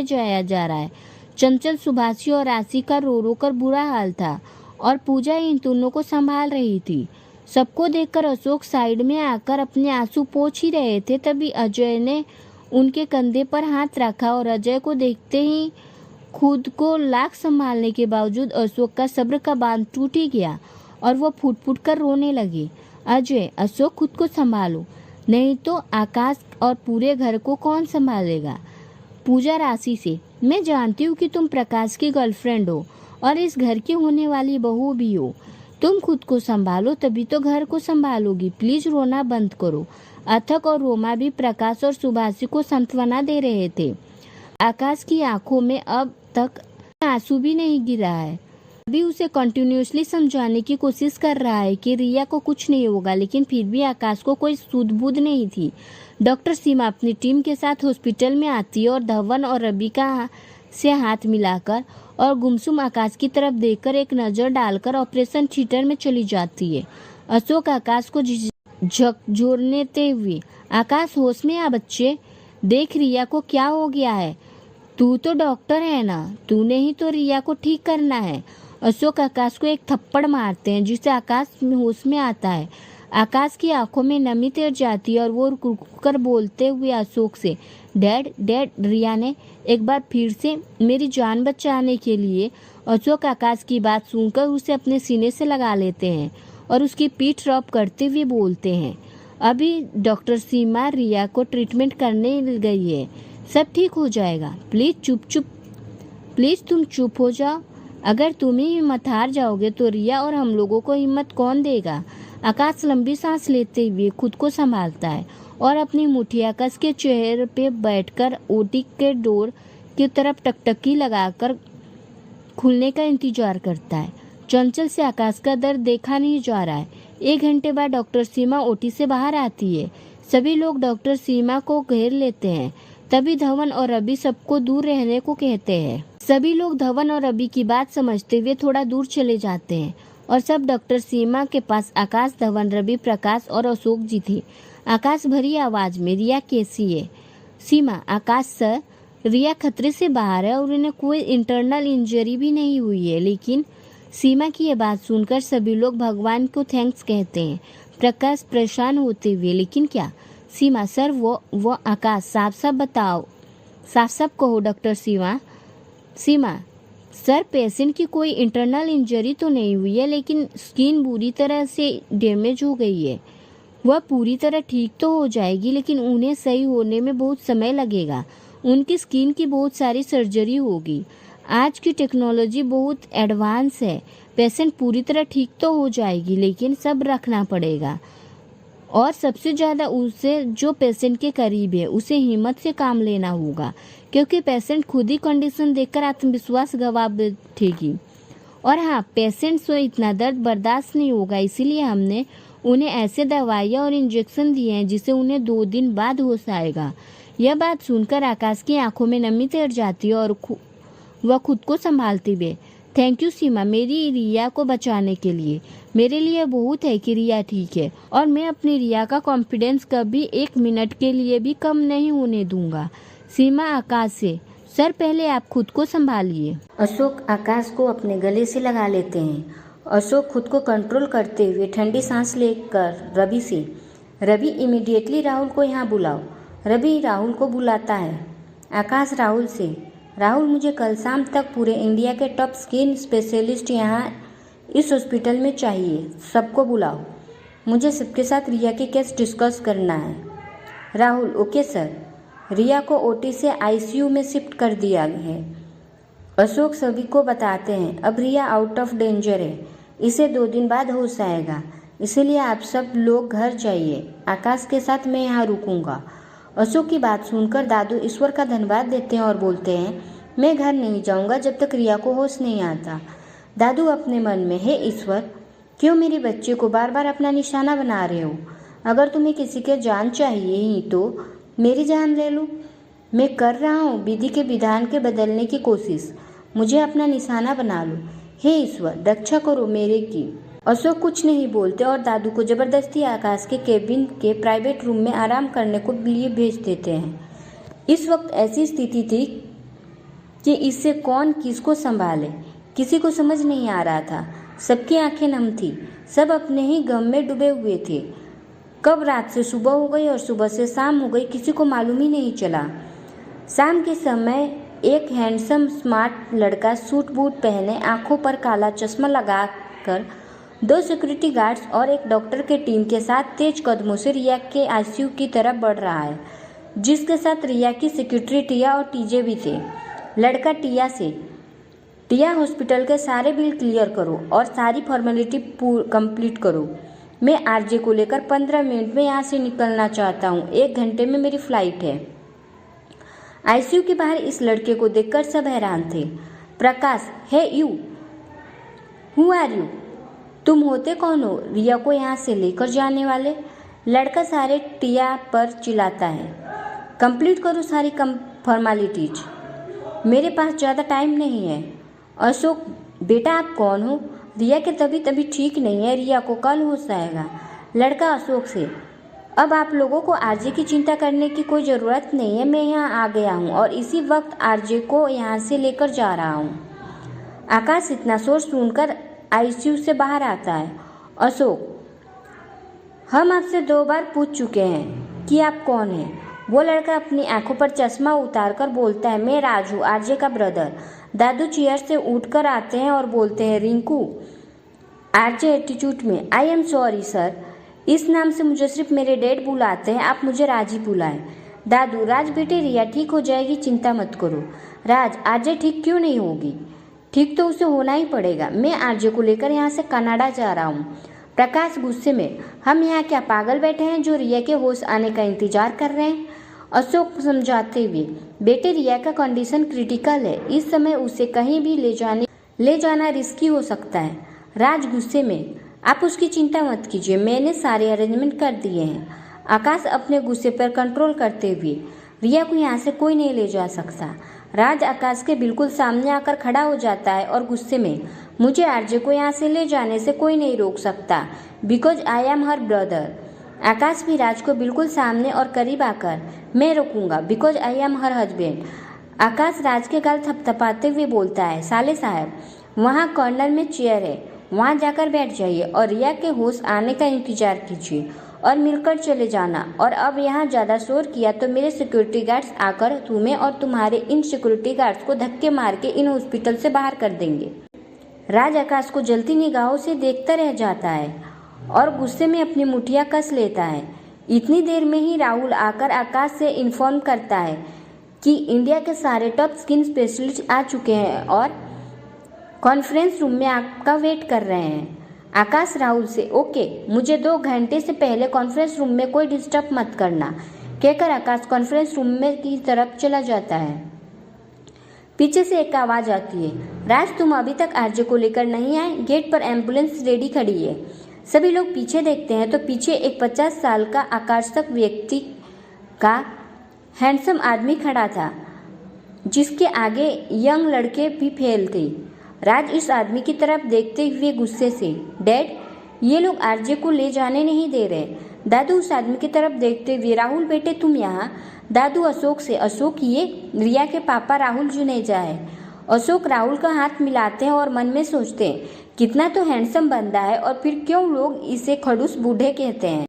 जाया जा रहा है। चंचल, सुभाषी और राशि का रो रो कर बुरा हाल था और पूजा इन दोनों को संभाल रही थी। सबको देखकर अशोक साइड में आकर अपने आंसू पोंछ ही रहे थे, तभी अजय ने उनके कंधे पर हाथ रखा और अजय को देखते ही खुद को लाख संभालने के बावजूद अशोक का सब्र का बांध टूट ही गया और वो फूट फूट कर रोने लगे। अजय, अशोक खुद को संभालो, नहीं तो आकाश और पूरे घर को कौन संभालेगा। पूजा राशि से, मैं जानती हूँ कि तुम प्रकाश की गर्लफ्रेंड हो और इस घर की होने वाली बहू भी हो। तुम खुद को संभालो तभी तो घर को संभालोगी। प्लीज रोना बंद करो। अथक और रोमा भी प्रकाश और सुभाषी को सांत्वना दे रहे थे। आकाश की आंखों में अब तक आंसू भी नहीं गिरा है। अभी उसे कंटिन्यूसली समझाने की कोशिश कर रहा है कि रिया को कुछ नहीं होगा, लेकिन फिर भी आकाश को कोई सूझबूझ नहीं थी। डॉक्टर सीमा अपनी टीम के साथ हॉस्पिटल में आती है और धवन और रवि का से हाथ मिलाकर और गुमसुम आकाश की तरफ देखकर एक नज़र डालकर ऑपरेशन थिएटर में चली जाती है। अशोक आकाश को झकझोरते हुए, आकाश होश में आ बच्चे, देख रिया को क्या हो गया है। तू तो डॉक्टर है ना, तूने ही तो रिया को ठीक करना है। अशोक आकाश को एक थप्पड़ मारते हैं जिससे आकाश होश में आता है। आकाश की आंखों में नमी तैर जाती है और वो रुककर बोलते हुए अशोक से, डैड डैड। रिया ने एक बार फिर से मेरी जान बचाने के लिए। अशोक आकाश की बात सुनकर उसे अपने सीने से लगा लेते हैं और उसकी पीठ रब करते हुए बोलते हैं, अभी डॉक्टर सीमा रिया को ट्रीटमेंट करने गई है, सब ठीक हो जाएगा। प्लीज तुम चुप हो जाओ। अगर तुम ही हिम्मत हार जाओगे तो रिया और हम लोगों को हिम्मत कौन देगा। आकाश लंबी सांस लेते हुए खुद को संभालता है और अपनी मुठ्ठियाँ कस के चेहरे पे बैठकर ओटी के डोर की तरफ टकटकी लगाकर खुलने का इंतजार करता है। चंचल से आकाश का दर्द देखा नहीं जा रहा है। 1 घंटे बाद डॉक्टर सीमा ओटी से बाहर आती है। सभी लोग डॉक्टर सीमा को घेर लेते हैं। तभी धवन और रवि सबको दूर रहने को कहते हैं। सभी लोग धवन और रवि की बात समझते हुए थोड़ा दूर चले जाते हैं और सब डॉक्टर सीमा के पास आकाश, धवन, रवि, प्रकाश और अशोक जी थे। आकाश भरी आवाज में, रिया कैसी है। सीमा, आकाश सर, रिया खतरे से बाहर है और उन्हें कोई इंटरनल इंजरी भी नहीं हुई है। लेकिन सीमा की ये बात सुनकर सभी लोग भगवान को थैंक्स कहते हैं। प्रकाश परेशान होते हुए, लेकिन क्या। सीमा, सर वो आकाश, साफ साफ बताओ, साफ साफ कहो डॉक्टर सीमा, सर पेशेंट की कोई इंटरनल इंजरी तो नहीं हुई है, लेकिन स्किन बुरी तरह से डैमेज हो गई है। वह पूरी तरह ठीक तो हो जाएगी, लेकिन उन्हें सही होने में बहुत समय लगेगा। उनकी स्किन की बहुत सारी सर्जरी होगी। आज की टेक्नोलॉजी बहुत एडवांस है। पेशेंट पूरी तरह ठीक तो हो जाएगी, लेकिन सब्र रखना पड़ेगा। और सबसे ज़्यादा उसे जो पेशेंट के करीब है उसे हिम्मत से काम लेना होगा, क्योंकि पेशेंट खुद ही कंडीशन देखकर आत्मविश्वास गंवा बैठेगी। और हाँ, पेशेंट से इतना दर्द बर्दाश्त नहीं होगा, इसीलिए हमने उन्हें ऐसे दवाइयाँ और इंजेक्शन दिए हैं जिससे उन्हें 2 दिन बाद होश आएगा। यह बात सुनकर आकाश की आंखों में नमी तैर जाती है और वह खुद को संभालते हुए, थैंक यू सीमा, मेरी रिया को बचाने के लिए। मेरे लिए बहुत है कि रिया ठीक है और मैं अपनी रिया का कॉन्फिडेंस कभी 1 मिनट के लिए भी कम नहीं होने दूंगा। सीमा आकाश से, सर पहले आप खुद को संभालिए। अशोक आकाश को अपने गले से लगा लेते हैं। अशोक खुद को कंट्रोल करते हुए ठंडी सांस लेकर रवि से, रवि इमीडिएटली राहुल को यहाँ बुलाओ। रवि राहुल को बुलाता है। आकाश राहुल से, राहुल मुझे कल शाम तक पूरे इंडिया के टॉप स्किन स्पेशलिस्ट यहाँ इस हॉस्पिटल में चाहिए, सबको बुलाओ। मुझे सबके साथ रिया के केस डिस्कस करना है। Rahul okay sir. रिया को ओटी से आईसीयू में शिफ्ट कर दिया है। अशोक सभी को बताते हैं अब रिया आउट ऑफ डेंजर है, इसे 2 दिन बाद होश आएगा, इसीलिए आप सब लोग घर जाइए। आकाश के साथ मैं यहाँ रुकूंगा। अशोक की बात सुनकर दादू ईश्वर का धन्यवाद देते हैं और बोलते हैं मैं घर नहीं जाऊंगा जब तक रिया को होश नहीं आता। दादू अपने मन में, हे ईश्वर, क्यों मेरे बच्चे को बार बार अपना निशाना बना रहे हो? अगर तुम्हें किसी के जान चाहिए ही तो मेरी जान ले लो। मैं कर रहा हूँ विधि के विधान के बदलने की कोशिश, मुझे अपना निशाना बना लो। हे ईश्वर, रक्षा करो मेरे की। अशोक कुछ नहीं बोलते और दादू को जबरदस्ती आकाश के केबिन के प्राइवेट रूम में आराम करने को लिए भेज देते हैं। इस वक्त ऐसी स्थिति थी कि इससे कौन किसको संभाले, किसी को समझ नहीं आ रहा था। सबकी आंखें नम थी, सब अपने ही गम में डूबे हुए थे। कब रात से सुबह हो गई और सुबह से शाम हो गई किसी को मालूम ही नहीं चला। शाम के समय एक हैंडसम स्मार्ट लड़का सूट बूट पहने, आंखों पर काला चश्मा लगाकर 2 सिक्योरिटी गार्ड्स और एक डॉक्टर के टीम के साथ तेज कदमों से रिया के आईसीयू की तरफ बढ़ रहा है, जिसके साथ रिया की सेक्रेटरी टिया और टीजे भी थे। लड़का टिया से, टिया हॉस्पिटल के सारे बिल क्लियर करो और सारी फॉर्मेलिटी कंप्लीट करो। मैं आरजे को लेकर 15 मिनट में यहाँ से निकलना चाहता हूँ, 1 घंटे में मेरी फ्लाइट है। आईसीयू के बाहर इस लड़के को देखकर सब हैरान थे। प्रकाश, हे यू, हु आर यू? तुम होते कौन हो रिया को यहाँ से लेकर जाने वाले? लड़का सारे टिया पर चिल्लाता है। कंप्लीट करो सारी फॉर्मेलिटीज, मेरे पास ज़्यादा टाइम नहीं है। अशोक, बेटा आप कौन हो? रिया के तभी ठीक नहीं है, रिया को कल होश आएगा। लड़का अशोक से, अब आप लोगों को आरजे की चिंता करने की कोई ज़रूरत नहीं है, मैं यहाँ आ गया हूँ और इसी वक्त आरजे को यहाँ से लेकर जा रहा हूँ। आकाश इतना शोर सुनकर आईसीयू से बाहर आता है। अशोक, हम आपसे 2 बार पूछ चुके हैं कि आप कौन हैं। वो लड़का अपनी आंखों पर चश्मा उतारकर बोलता है, मैं राजू, आरजे का ब्रदर। दादू चेयर से उठकर आते हैं और बोलते हैं, रिंकू, आरजे एटीट्यूड में, आई एम सॉरी सर, इस नाम से मुझे सिर्फ मेरे डैड बुलाते हैं, आप मुझे राज ही बुलाएं। दादू, राज बेटे, रिया ठीक हो जाएगी, चिंता मत करो। राज, आरजे ठीक क्यों नहीं होगी? ठीक तो उसे होना ही पड़ेगा, मैं आरजे को लेकर यहाँ से कनाडा जा रहा हूँ। प्रकाश गुस्से में, हम यहाँ क्या पागल बैठे हैं जो रिया के होश आने का इंतजार कर रहे हैं? अशोक समझाते हुए, बेटे रिया का कंडीशन क्रिटिकल है, इस समय उसे कहीं भी ले जाना रिस्की हो सकता है। राज गुस्से में, आप उसकी चिंता मत कीजिए, मैंने सारे अरेंजमेंट कर दिए हैं। आकाश अपने गुस्से पर कंट्रोल करते हुए, रिया को यहाँ से कोई नहीं ले जा सकता। राज आकाश के बिल्कुल सामने आकर खड़ा हो जाता है और गुस्से में, मुझे आरजे को यहाँ से ले जाने से कोई नहीं रोक सकता, because I am her brother. Akash भी राज को बिल्कुल सामने और करीब आकर, मैं रोकूंगा, because I am her husband. Akash Raj के गाल थपथपाते हुए बोलता है, साले साहब, वहाँ कॉर्नर में चेयर है, वहाँ जाकर बैठ जाइए और रिया के होश आने का इंतजार कीजिए और मिलकर चले जाना। और अब यहाँ ज़्यादा शोर किया तो मेरे सिक्योरिटी गार्ड्स आकर तुम्हें और तुम्हारे इन सिक्योरिटी गार्ड्स को धक्के मार के इन हॉस्पिटल से बाहर कर देंगे। राज आकाश को जलती निगाहों से देखता रह जाता है और गुस्से में अपनी मुठियाँ कस लेता है। इतनी देर में ही राहुल आकर आकाश से इन्फॉर्म करता है कि इंडिया के सारे टॉप स्किन स्पेशलिस्ट आ चुके हैं और कॉन्फ्रेंस रूम में आपका वेट कर रहे हैं। आकाश राहुल से, ओके, मुझे 2 घंटे से पहले कॉन्फ्रेंस रूम में कोई डिस्टर्ब मत करना, कहकर आकाश कॉन्फ्रेंस रूम में की तरफ चला जाता है। पीछे से एक आवाज़ आती है, राज तुम अभी तक आरजे को लेकर नहीं आए? गेट पर एम्बुलेंस रेडी खड़ी है। सभी लोग पीछे देखते हैं तो पीछे एक 50 साल का आकर्षक व्यक्ति का हैंडसम आदमी खड़ा था, जिसके आगे यंग लड़के भी फेल थे। राज इस आदमी की तरफ देखते हुए गुस्से से, डैड, ये लोग आरजे को ले जाने नहीं दे रहे। दादू उस आदमी की तरफ देखते हुए, राहुल बेटे तुम यहाँ। दादू अशोक से, अशोक ये रिया के पापा राहुल जुनेजा है। अशोक राहुल का हाथ मिलाते हैं और मन में सोचते हैं, कितना तो हैंडसम बंदा है और फिर क्यों लोग इसे खड़ूस बूढ़े कहते हैं।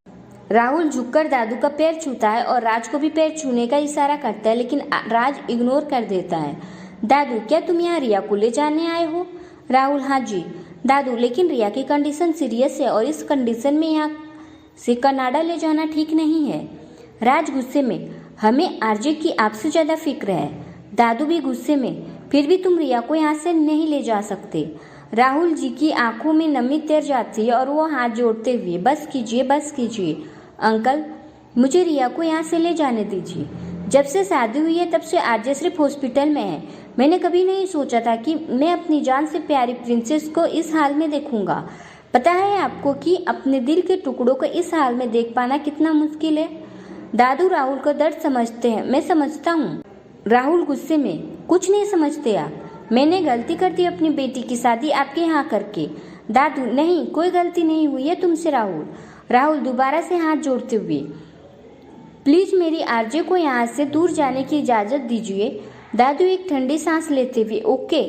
राहुल झुककर दादू का पैर छूता है और राज को भी पैर छूने का इशारा करता है, लेकिन राज इग्नोर कर देता है। दादू, क्या तुम यहाँ रिया को ले जाने आए हो? राहुल, हाँ जी। दादू, लेकिन रिया की कंडीशन सीरियस है और इस कंडीशन में यहाँ से कनाडा ले जाना ठीक नहीं है। राज गुस्से में, हमें आरजे की आपसे ज्यादा फिक्र है। दादू भी गुस्से में, फिर भी तुम रिया को यहाँ से नहीं ले जा सकते। राहुल जी की आंखों में नमी तैर जाती है और वो हाथ जोड़ते हुए, बस कीजिए, बस कीजिए अंकल, मुझे रिया को यहाँ से ले जाने दीजिए। जब से शादी हुई है तब से आरजे सिर्फ हॉस्पिटल में है। मैंने कभी नहीं सोचा था कि मैं अपनी जान से प्यारी प्रिंसेस को इस हाल में देखूंगा। पता है आपको कि अपने दिल के टुकड़ों को इस हाल में देख पाना कितना मुश्किल है। दादू राहुल को दर्द समझते हैं। मैं समझता हूँ। राहुल गुस्से में, कुछ नहीं समझते आप। मैंने गलती कर दी अपनी बेटी की शादी आपके यहाँ करके। दादू, नहीं, कोई गलती नहीं हुई है तुमसे राहुल। राहुल दोबारा से हाथ जोड़ते हुए, प्लीज मेरी आरजे को यहाँ से दूर जाने की इजाजत दीजिए। दादू एक ठंडी सांस लेते हुए, ओके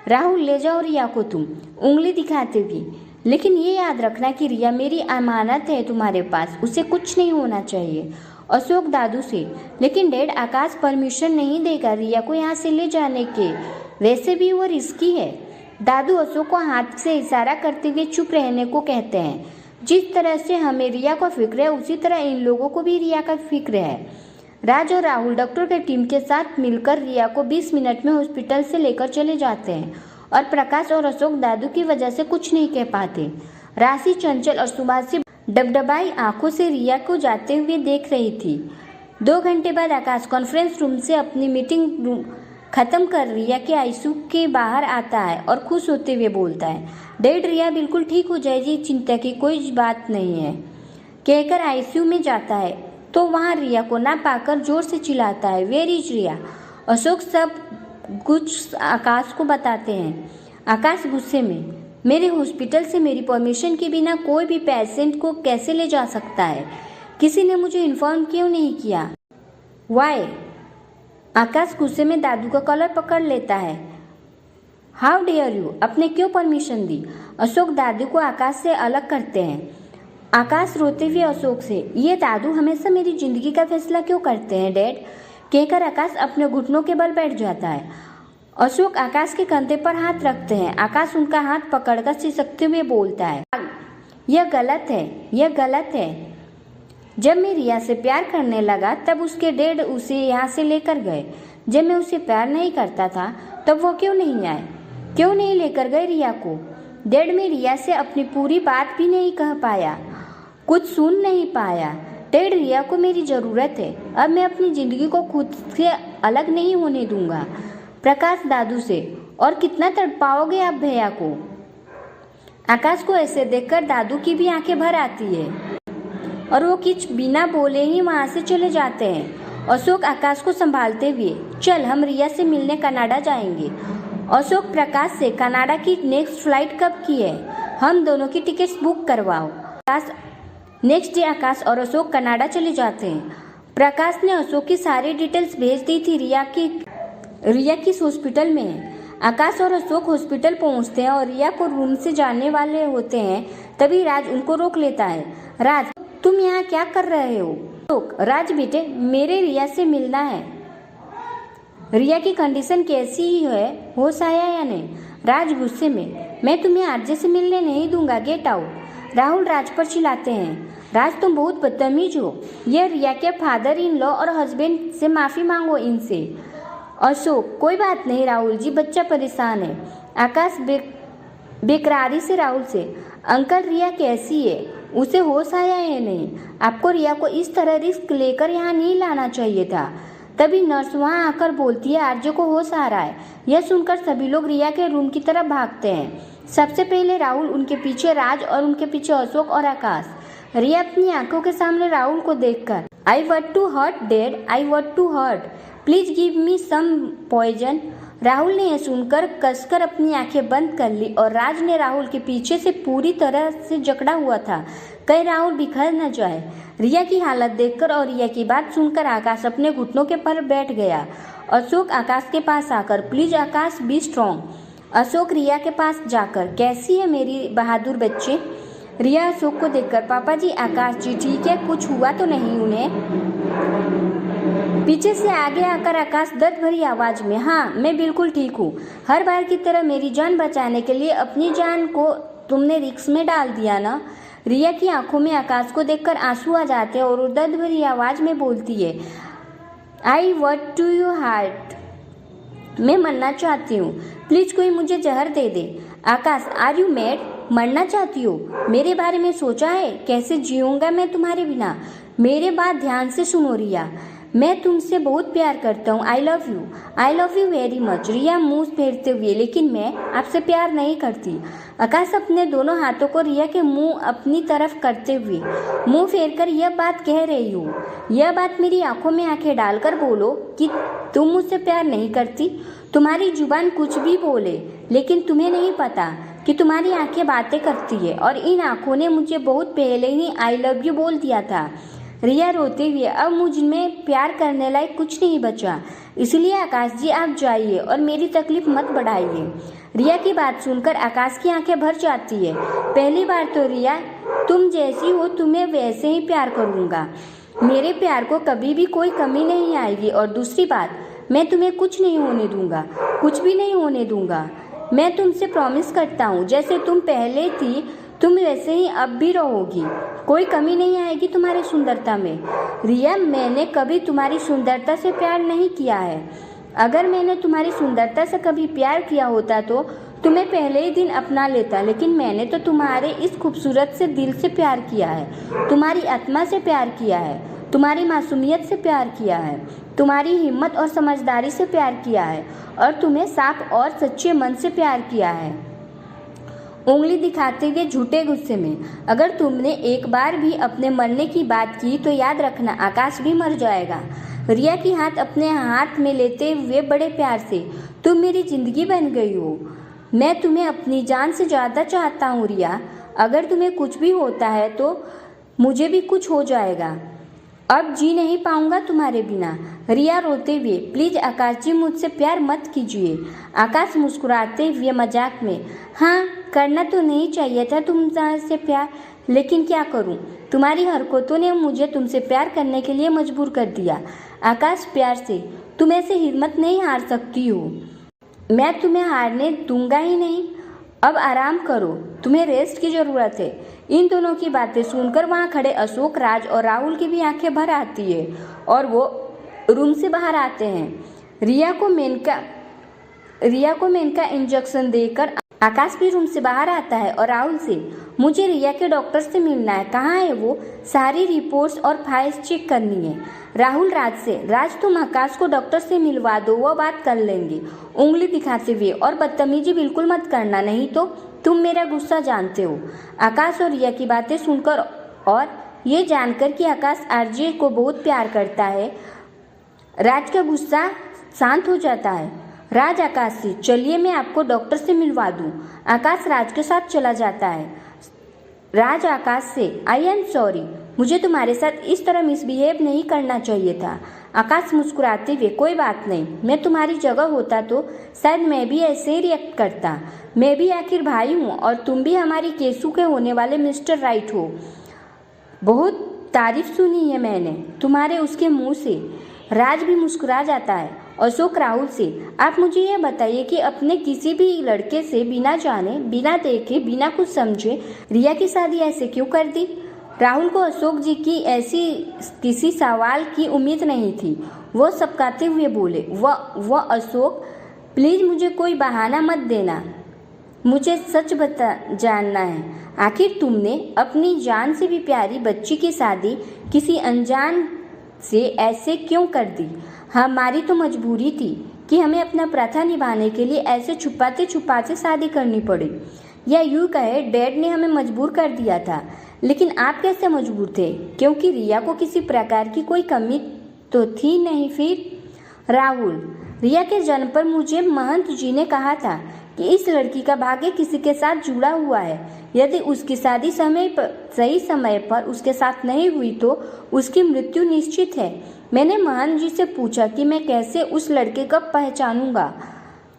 राहुल, ले जाओ रिया को तुम, उंगली दिखाते हुए, लेकिन ये याद रखना कि रिया मेरी अमानत है तुम्हारे पास, उसे कुछ नहीं होना चाहिए। अशोक दादू से, लेकिन डैड, आकाश परमिशन नहीं देगा रिया को यहाँ से ले जाने के, वैसे भी वो रिस्की है। दादू अशोक को हाथ से इशारा करते हुए चुप रहने को कहते हैं। जिस तरह से हमें रिया का फिक्र है उसी तरह इन लोगों को भी रिया का फिक्र है। राज और राहुल डॉक्टर के टीम के साथ मिलकर रिया को 20 मिनट में हॉस्पिटल से लेकर चले जाते हैं और प्रकाश और अशोक दादू की वजह से कुछ नहीं कह पाते। राशि चंचल और सुभाषी डबडबाई आंखों से रिया को जाते हुए देख रही थी। 2 घंटे बाद आकाश कॉन्फ्रेंस रूम से अपनी मीटिंग रूम खत्म कर रिया के आईसीयू के बाहर आता है और खुश होते हुए बोलता है, डैड, रिया बिल्कुल ठीक हो जाएगी, चिंता की कोई बात नहीं है। कहकर आईसीयू में जाता है तो वहाँ रिया को ना पाकर जोर से चिल्लाता है, वेयर इज रिया? अशोक सब कुछ आकाश को बताते हैं। आकाश गुस्से में, मेरे हॉस्पिटल से मेरी परमिशन के बिना कोई भी पेशेंट को कैसे ले जा सकता है? किसी ने मुझे इन्फॉर्म क्यों नहीं किया? वाई? आकाश गुस्से में दादू का कॉलर पकड़ लेता है। हाउ डेयर यू, आपने क्यों परमिशन दी? अशोक दादू को आकाश से अलग करते हैं। आकाश रोते हुए अशोक से, ये दादू हमेशा मेरी जिंदगी का फैसला क्यों करते हैं डैड? कहकर आकाश अपने घुटनों के बल बैठ जाता है। अशोक आकाश के कंधे पर हाथ रखते हैं। आकाश उनका हाथ पकड़कर सिसकते हुए बोलता है, यह गलत है, यह गलत है। जब मैं रिया से प्यार करने लगा तब उसके डैड उसे यहाँ से लेकर गए। जब मैं उसे प्यार नहीं करता था तब वो क्यों नहीं आए? क्यों नहीं लेकर गए रिया को? डैड, मैं रिया से अपनी पूरी बात भी नहीं कह पाया, कुछ सुन नहीं पाया। डैड, रिया को मेरी जरूरत है। अब मैं अपनी जिंदगी को खुद से अलग नहीं होने दूंगा। प्रकाश दादू से, और कितना तड़पाओगे आप भैया को? आकाश को ऐसे देखकर दादू की भी आंखें भर आती है और वो कुछ बिना बोले ही वहां से चले जाते हैं। अशोक आकाश को संभालते हुए, चल हम रिया से मिलने कनाडा जाएंगे। अशोक प्रकाश से, कनाडा की नेक्स्ट फ्लाइट कब की है? हम दोनों की टिकट्स बुक करवाओ। नेक्स्ट डे आकाश और अशोक कनाडा चले जाते हैं। प्रकाश ने अशोक की सारी डिटेल्स भेज दी थी। रिया किस हॉस्पिटल में है? आकाश और अशोक हॉस्पिटल पहुंचते हैं और रिया को रूम से जाने वाले होते हैं, तभी राज उनको रोक लेता है। राज, तुम यहाँ क्या कर रहे हो? राज, बेटे, मेरे रिया से मिलना है। रिया की कंडीशन कैसी ही है, होश आया या नहीं? राज गुस्से में, मैं तुम्हें आरजे से मिलने नहीं दूंगा, गेट आउट। राहुल राज पर चिल्लाते हैं, राज तुम बहुत बदतमीज हो। यह रिया के फादर इन लॉ और हस्बैंड से माफी मांगो इनसे। अशोक, कोई बात नहीं राहुल जी, बच्चा परेशान है। आकाश बेकरारी से राहुल से, अंकल रिया कैसी है? उसे होश आया है नहीं? आपको रिया को इस तरह रिस्क लेकर यहाँ नहीं लाना चाहिए था। तभी नर्स वहाँ आकर बोलती है, आरजे को होश आ रहा है। यह सुनकर सभी लोग रिया के रूम की तरफ भागते हैं। सबसे पहले राहुल, उनके पीछे राज और उनके पीछे अशोक और आकाश। रिया अपनी आंखों के सामने राहुल को देखकर, I want to hurt dad, I want to hurt, please give me some poison. Rahul ने यह सुनकर कसकर अपनी आंखें बंद कर ली और राज ने राहुल के पीछे से पूरी तरह से जकड़ा हुआ था, कहीं राहुल बिखर न जाए। रिया की हालत देखकर और रिया की बात सुनकर आकाश अपने घुटनों के पर बैठ गया। अशोक आकाश के पास आकर, please Akash be strong. Ashok Riya के पास जाकर, कैसी है मेरी बहादुर बच्चे? रिया अशोक को देखकर, पापा जी, आकाश जी ठीक है, कुछ हुआ तो नहीं उन्हें? पीछे से आगे आकर आकाश दर्द भरी आवाज में, हाँ मैं बिल्कुल ठीक हूँ। हर बार की तरह मेरी जान बचाने के लिए अपनी जान को तुमने रिस्क में डाल दिया ना। रिया की आंखों में आकाश को देखकर आंसू आ जाते हैं और वो दर्द भरी आवाज में बोलती है, आई वॉट टू यू हार्ट, मैं मरना चाहती हूँ, प्लीज कोई मुझे जहर दे दे। आकाश, आर यू मैड, मरना चाहती हो? मेरे बारे में सोचा है कैसे जीऊंगा मैं तुम्हारे बिना? मेरे बात ध्यान से सुनो रिया, मैं तुमसे बहुत प्यार करता हूँ। I love you very much. Riya मुंह फेरते हुए, लेकिन मैं आपसे प्यार नहीं करती। आकाश अपने दोनों हाथों को रिया के मुंह अपनी तरफ करते हुए मुंह फेरकर, यह बात कह रही हो, यह बात मेरी आंखों में आंखें डालकर बोलो कि तुम मुझसे प्यार नहीं करती। तुम्हारी जुबान कुछ भी बोले, लेकिन तुम्हें नहीं पता कि तुम्हारी आंखें बातें करती है और इन आंखों ने मुझे बहुत पहले ही आई लव यू बोल दिया था। रिया रोते हुए, अब मुझ में प्यार करने लायक कुछ नहीं बचा, इसलिए आकाश जी आप जाइए और मेरी तकलीफ मत बढ़ाइए। रिया की बात सुनकर आकाश की आंखें भर जाती है। पहली बार तो रिया, तुम जैसी हो तुम्हें वैसे ही प्यार करूंगा, मेरे प्यार को कभी भी कोई कमी नहीं आएगी। और दूसरी बात, मैं तुम्हें कुछ नहीं होने दूंगा, कुछ भी नहीं होने दूंगा। मैं तुमसे प्रॉमिस करता हूँ, जैसे तुम पहले थी तुम वैसे ही अब भी रहोगी, कोई कमी नहीं आएगी तुम्हारी सुंदरता में। रिया, मैंने कभी तुम्हारी सुंदरता से प्यार नहीं किया है। अगर मैंने तुम्हारी सुंदरता से कभी प्यार किया होता तो तुम्हें पहले ही दिन अपना लेता, लेकिन मैंने तो तुम्हारे इस खूबसूरत से दिल से प्यार किया है, तुम्हारी आत्मा से प्यार किया है, तुम्हारी मासूमियत से प्यार किया है, तुम्हारी हिम्मत और समझदारी से प्यार किया है और तुम्हें साफ और सच्चे मन से प्यार किया है। उंगली दिखाते हुए झूठे गुस्से में, अगर तुमने एक बार भी अपने मरने की बात की तो याद रखना आकाश भी मर जाएगा। रिया की हाथ अपने हाथ में लेते हुए बड़े प्यार से, तुम मेरी जिंदगी बन गई हो, मैं तुम्हें अपनी जान से ज़्यादा चाहता हूँ रिया। अगर तुम्हें कुछ भी होता है तो मुझे भी कुछ हो जाएगा, अब जी नहीं पाऊंगा तुम्हारे बिना। रिया रोते हुए, प्लीज आकाश जी मुझसे प्यार मत कीजिए। आकाश मुस्कुराते हुए मजाक में, हाँ करना तो नहीं चाहिए था तुमसे प्यार, लेकिन क्या करूं, तुम्हारी हरकतों ने मुझे तुमसे प्यार करने के लिए मजबूर कर दिया। आकाश प्यार से, तुम ऐसे हिम्मत नहीं हार सकती हो, मैं तुम्हें हारने दूंगा ही नहीं। अब आराम करो, तुम्हें रेस्ट की जरूरत है। इन दोनों की बातें सुनकर वहां खड़े अशोक, राज और राहुल की भी आंखें भर आती है और वो रूम से बाहर आते हैं। रिया को मेनका इंजेक्शन देकर आकाश भी रूम से बाहर आता है और राहुल से, मुझे रिया के डॉक्टर से मिलना है, कहाँ है वो, सारी रिपोर्ट्स और फाइल्स चेक करनी है। राहुल राज से, राज तुम आकाश को डॉक्टर से मिलवा दो, वो बात कर लेंगे। उंगली दिखाते हुए, और बदतमीजी बिल्कुल मत करना, नहीं तो तुम मेरा गुस्सा जानते हो। आकाश और रिया की बातें सुनकर और ये जानकर कि आकाश आरजे को बहुत प्यार करता है, राज का गुस्सा शांत हो जाता है। राज आकाश से, चलिए मैं आपको डॉक्टर से मिलवा दूं। आकाश राज के साथ चला जाता है। राज आकाश से, आई एम सॉरी, मुझे तुम्हारे साथ इस तरह मिसबिहेव नहीं करना चाहिए था। आकाश मुस्कुराते हुए, कोई बात नहीं, मैं तुम्हारी जगह होता तो शायद मैं भी ऐसे ही रिएक्ट करता, मैं भी आखिर भाई हूँ और तुम भी हमारी केसू के होने वाले मिस्टर राइट हो। बहुत तारीफ सुनी है मैंने तुम्हारे उसके मुंह से। राज भी मुस्कुरा जाता है। अशोक राहुल से, आप मुझे यह बताइए कि अपने किसी भी लड़के से बिना जाने, बिना देखे, बिना कुछ समझे रिया की शादी ऐसे क्यों कर दी? राहुल को अशोक जी की ऐसी किसी सवाल की उम्मीद नहीं थी। वो सबकाते हुए बोले, वह अशोक, प्लीज मुझे कोई बहाना मत देना, मुझे सच बता जानना है, आखिर तुमने अपनी जान से भी प्यारी बच्ची की शादी किसी अनजान से ऐसे क्यों कर दी? हमारी तो मजबूरी थी कि हमें अपना प्रथा निभाने के लिए ऐसे छुपाते छुपाते शादी करनी पड़ी, या यूँ कहे डैड ने हमें मजबूर कर दिया था। लेकिन आप कैसे मजबूर थे? क्योंकि रिया को किसी प्रकार की कोई कमी तो थी नहीं। फिर राहुल, रिया के जन्म पर मुझे महंत जी ने कहा था कि इस लड़की का भाग्य किसी के साथ जुड़ा हुआ है, यदि उसकी शादी सही समय पर उसके साथ नहीं हुई तो उसकी मृत्यु निश्चित है। मैंने महंत जी से पूछा कि मैं कैसे उस लड़के को पहचानूंगा,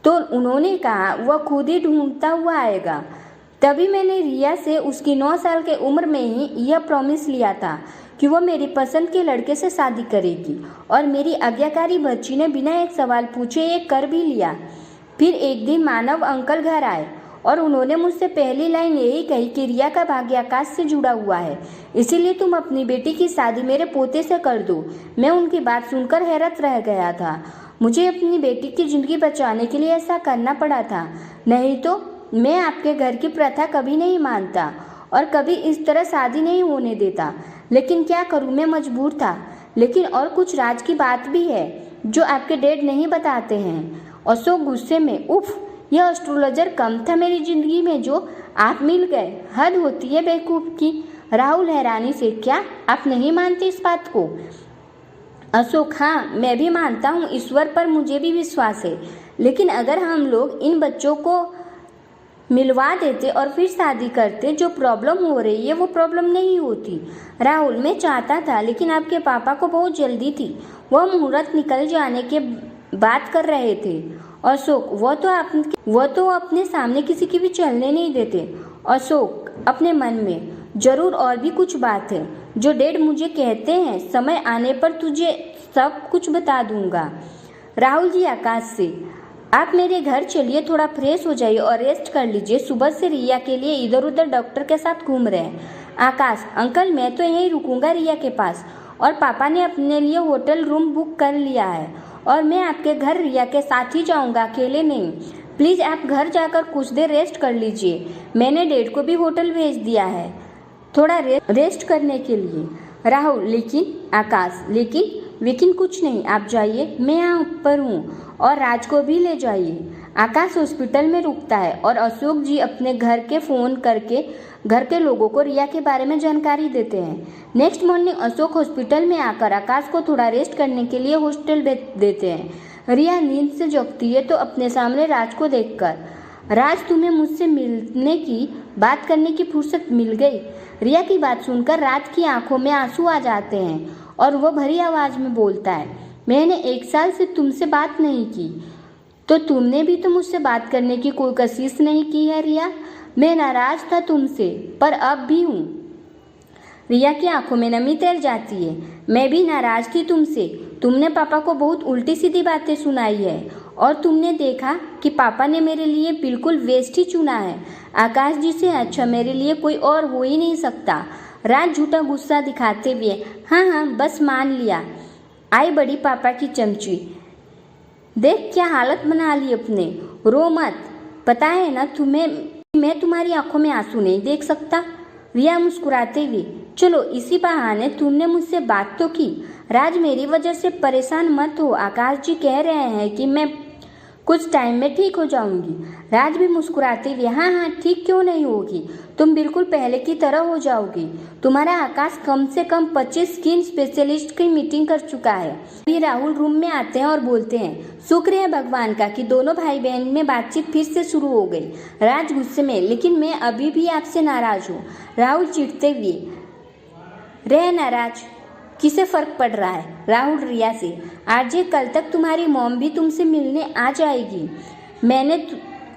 तो उन्होंने कहा वह खुद ही ढूंढता हुआ आएगा। तभी मैंने रिया से उसकी 9 साल के उम्र में ही यह प्रॉमिस लिया था कि वो मेरी पसंद के लड़के से शादी करेगी, और मेरी आज्ञाकारी बच्ची ने बिना एक सवाल पूछे ये कर भी लिया। फिर एक दिन मानव अंकल घर आए और उन्होंने मुझसे पहली लाइन यही कही कि रिया का भाग्य आकाश से जुड़ा हुआ है, इसीलिए तुम अपनी बेटी की शादी मेरे पोते से कर दो। मैं उनकी बात सुनकर हैरत रह गया था। मुझे अपनी बेटी की जिंदगी बचाने के लिए ऐसा करना पड़ा था, नहीं तो मैं आपके घर की प्रथा कभी नहीं मानता और कभी इस तरह शादी नहीं होने देता। लेकिन क्या करूं, मैं मजबूर था। लेकिन और कुछ राज की बात भी है जो आपके डैड नहीं बताते हैं। अशोक गुस्से में, उफ, यह एस्ट्रोलॉजर कम था मेरी जिंदगी में जो आप मिल गए। हद होती है बेवकूफ की। राहुल हैरानी से, क्या आप नहीं मानते इस बात को? अशोक, हाँ मैं भी मानता हूँ, ईश्वर पर मुझे भी विश्वास है। लेकिन अगर हम लोग इन बच्चों को मिलवा देते और फिर शादी करते, जो प्रॉब्लम हो रही है वो प्रॉब्लम नहीं होती। राहुल, मैं चाहता था लेकिन आपके पापा को बहुत जल्दी थी। वह मुहूर्त निकल जाने के बात कर रहे थे। अशोक, वो तो अपने सामने किसी की भी चलने नहीं देते। अशोक अपने मन में, जरूर और भी कुछ बात है जो डैड मुझे कहते हैं, समय आने पर तुझे सब कुछ बता दूंगा। राहुल जी आकाश से, आप मेरे घर चलिए, थोड़ा फ्रेश हो जाइए और रेस्ट कर लीजिए। सुबह से रिया के लिए इधर उधर डॉक्टर के साथ घूम रहे हैं। आकाश, अंकल मैं तो यहीं रुकूंगा रिया के पास, और पापा ने अपने लिए होटल रूम बुक कर लिया है, और मैं आपके घर रिया के साथ ही जाऊंगा, अकेले नहीं। प्लीज आप घर जाकर कुछ देर रेस्ट कर लीजिए। मैंने डैड को भी होटल भेज दिया है थोड़ा रेस्ट करने के लिए। राहुल, लेकिन आकाश, लेकिन कुछ नहीं, आप जाइए, मैं यहाँ ऊपर हूँ, और राज को भी ले जाइए। आकाश हॉस्पिटल में रुकता है और अशोक जी अपने घर के फोन करके घर के लोगों को रिया के बारे में जानकारी देते हैं। नेक्स्ट मॉर्निंग अशोक हॉस्पिटल में आकर आकाश को थोड़ा रेस्ट करने के लिए हॉस्टल भेज देते हैं। रिया नींद से जगती है तो अपने सामने राज को देखकर, राज तुम्हें मुझसे मिलने की बात करने की फुर्सत मिल गई। रिया की बात सुनकर राज की आंखों में आंसू आ जाते हैं और वह भरी आवाज में बोलता है, मैंने 1 साल से तुमसे बात नहीं की, तो तुमने भी तो मुझसे बात करने की कोई कोशिश नहीं की है रिया। मैं नाराज था तुमसे, पर अब भी हूँ। रिया की आंखों में नमी तैर जाती है। मैं भी नाराज थी तुमसे। तुमने पापा को बहुत उल्टी सीधी बातें सुनाई है, और तुमने देखा कि पापा ने मेरे लिए बिल्कुल वेस्ट ही चुना है। आकाश जी से अच्छा मेरे लिए कोई और हो ही नहीं सकता। राज झूठा गुस्सा दिखाते हुए, हाँ बस मान लिया, आई बड़ी पापा की चमची, देख क्या हालत बना ली अपने। रो मत, पता है ना तुम्हें, मैं तुम्हारी आंखों में आंसू नहीं देख सकता। रिया मुस्कुराते हुए, चलो इसी बहाने तुमने मुझसे बात तो की। राज, मेरी वजह से परेशान मत हो, आकाश जी कह रहे हैं कि मैं कुछ टाइम में ठीक हो जाऊंगी। राज भी मुस्कुराते हुए, हाँ ठीक क्यों नहीं होगी, तुम बिल्कुल पहले की तरह हो जाओगी। तुम्हारा आकाश कम से कम 25 स्किन स्पेशलिस्ट की मीटिंग कर चुका है। फिर राहुल रूम में आते हैं और बोलते हैं, शुक्र है भगवान का कि दोनों भाई बहन में बातचीत फिर से शुरू हो गई। राज गुस्से में, लेकिन मैं अभी भी आपसे नाराज हूँ। राहुल चिढ़ते हुए, रह नाराज, किसे फर्क पड़ रहा है। राहुल रिया से, आरजे कल तक तुम्हारी मॉम भी तुमसे मिलने आ जाएगी। मैंने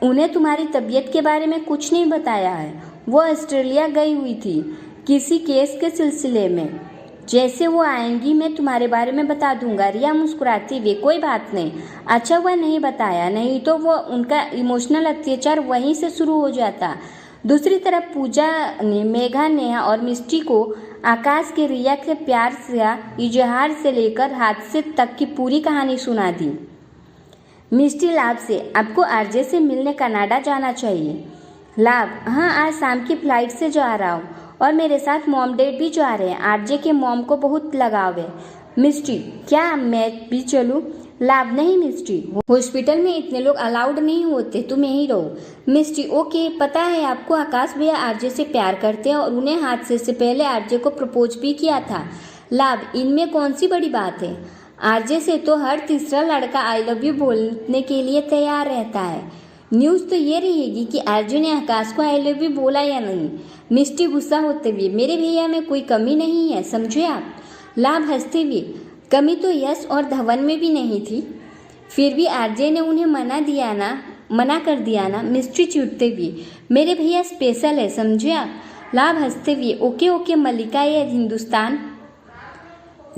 उन्हें तुम्हारी तबीयत के बारे में कुछ नहीं बताया है। वो ऑस्ट्रेलिया गई हुई थी किसी केस के सिलसिले में। जैसे वो आएंगी मैं तुम्हारे बारे में बता दूंगा। रिया मुस्कुराती हुई, कोई बात नहीं, अच्छा हुआ नहीं बताया, नहीं तो वो उनका इमोशनल अत्याचार वहीं से शुरू हो जाता। दूसरी तरफ पूजा ने मेघा, नेहा और मिष्टी को आकाश के रिया के प्यार से इजहार से लेकर हादसे तक की पूरी कहानी सुना दी। मिष्टी लाभ से, आपको आरजे से मिलने कनाडा जाना चाहिए। लाभ, हाँ आज शाम की फ्लाइट से जा रहा हूँ, और मेरे साथ मॉम डैड भी जा रहे हैं। आरजे के मॉम को बहुत लगाव है। मिष्टी, क्या मैं भी चलूँ? लाभ, नहीं मिष्टी, हॉस्पिटल में इतने लोग अलाउड नहीं होते, तुम यहीं रहो। मिष्टी, ओके, पता है आपको आकाश भैया आरजे से प्यार करते हैं और उन्हें हादसे से पहले आरजे को प्रपोज भी किया था। लाभ, इनमें कौन सी बड़ी बात है, आरजे से तो हर तीसरा लड़का आई लव यू बोलने के लिए तैयार रहता है। न्यूज़ तो ये रहेगी कि आरजे ने आकाश को आई लव यू बोला या नहीं। मिष्टी गुस्सा होते हुए, मेरे भैया में कोई कमी नहीं है, समझे आप। लाभ हंसते हुए, कमी तो यश और धवन में भी नहीं थी, फिर भी आरजे ने उन्हें मना दिया ना, मना कर दिया ना, मिस्ट्री चिढ़ते हुए। मेरे भैया स्पेशल है, समझे आप? लाभ हंसते हुए, ओके ओके मल्लिका, ये हिंदुस्तान।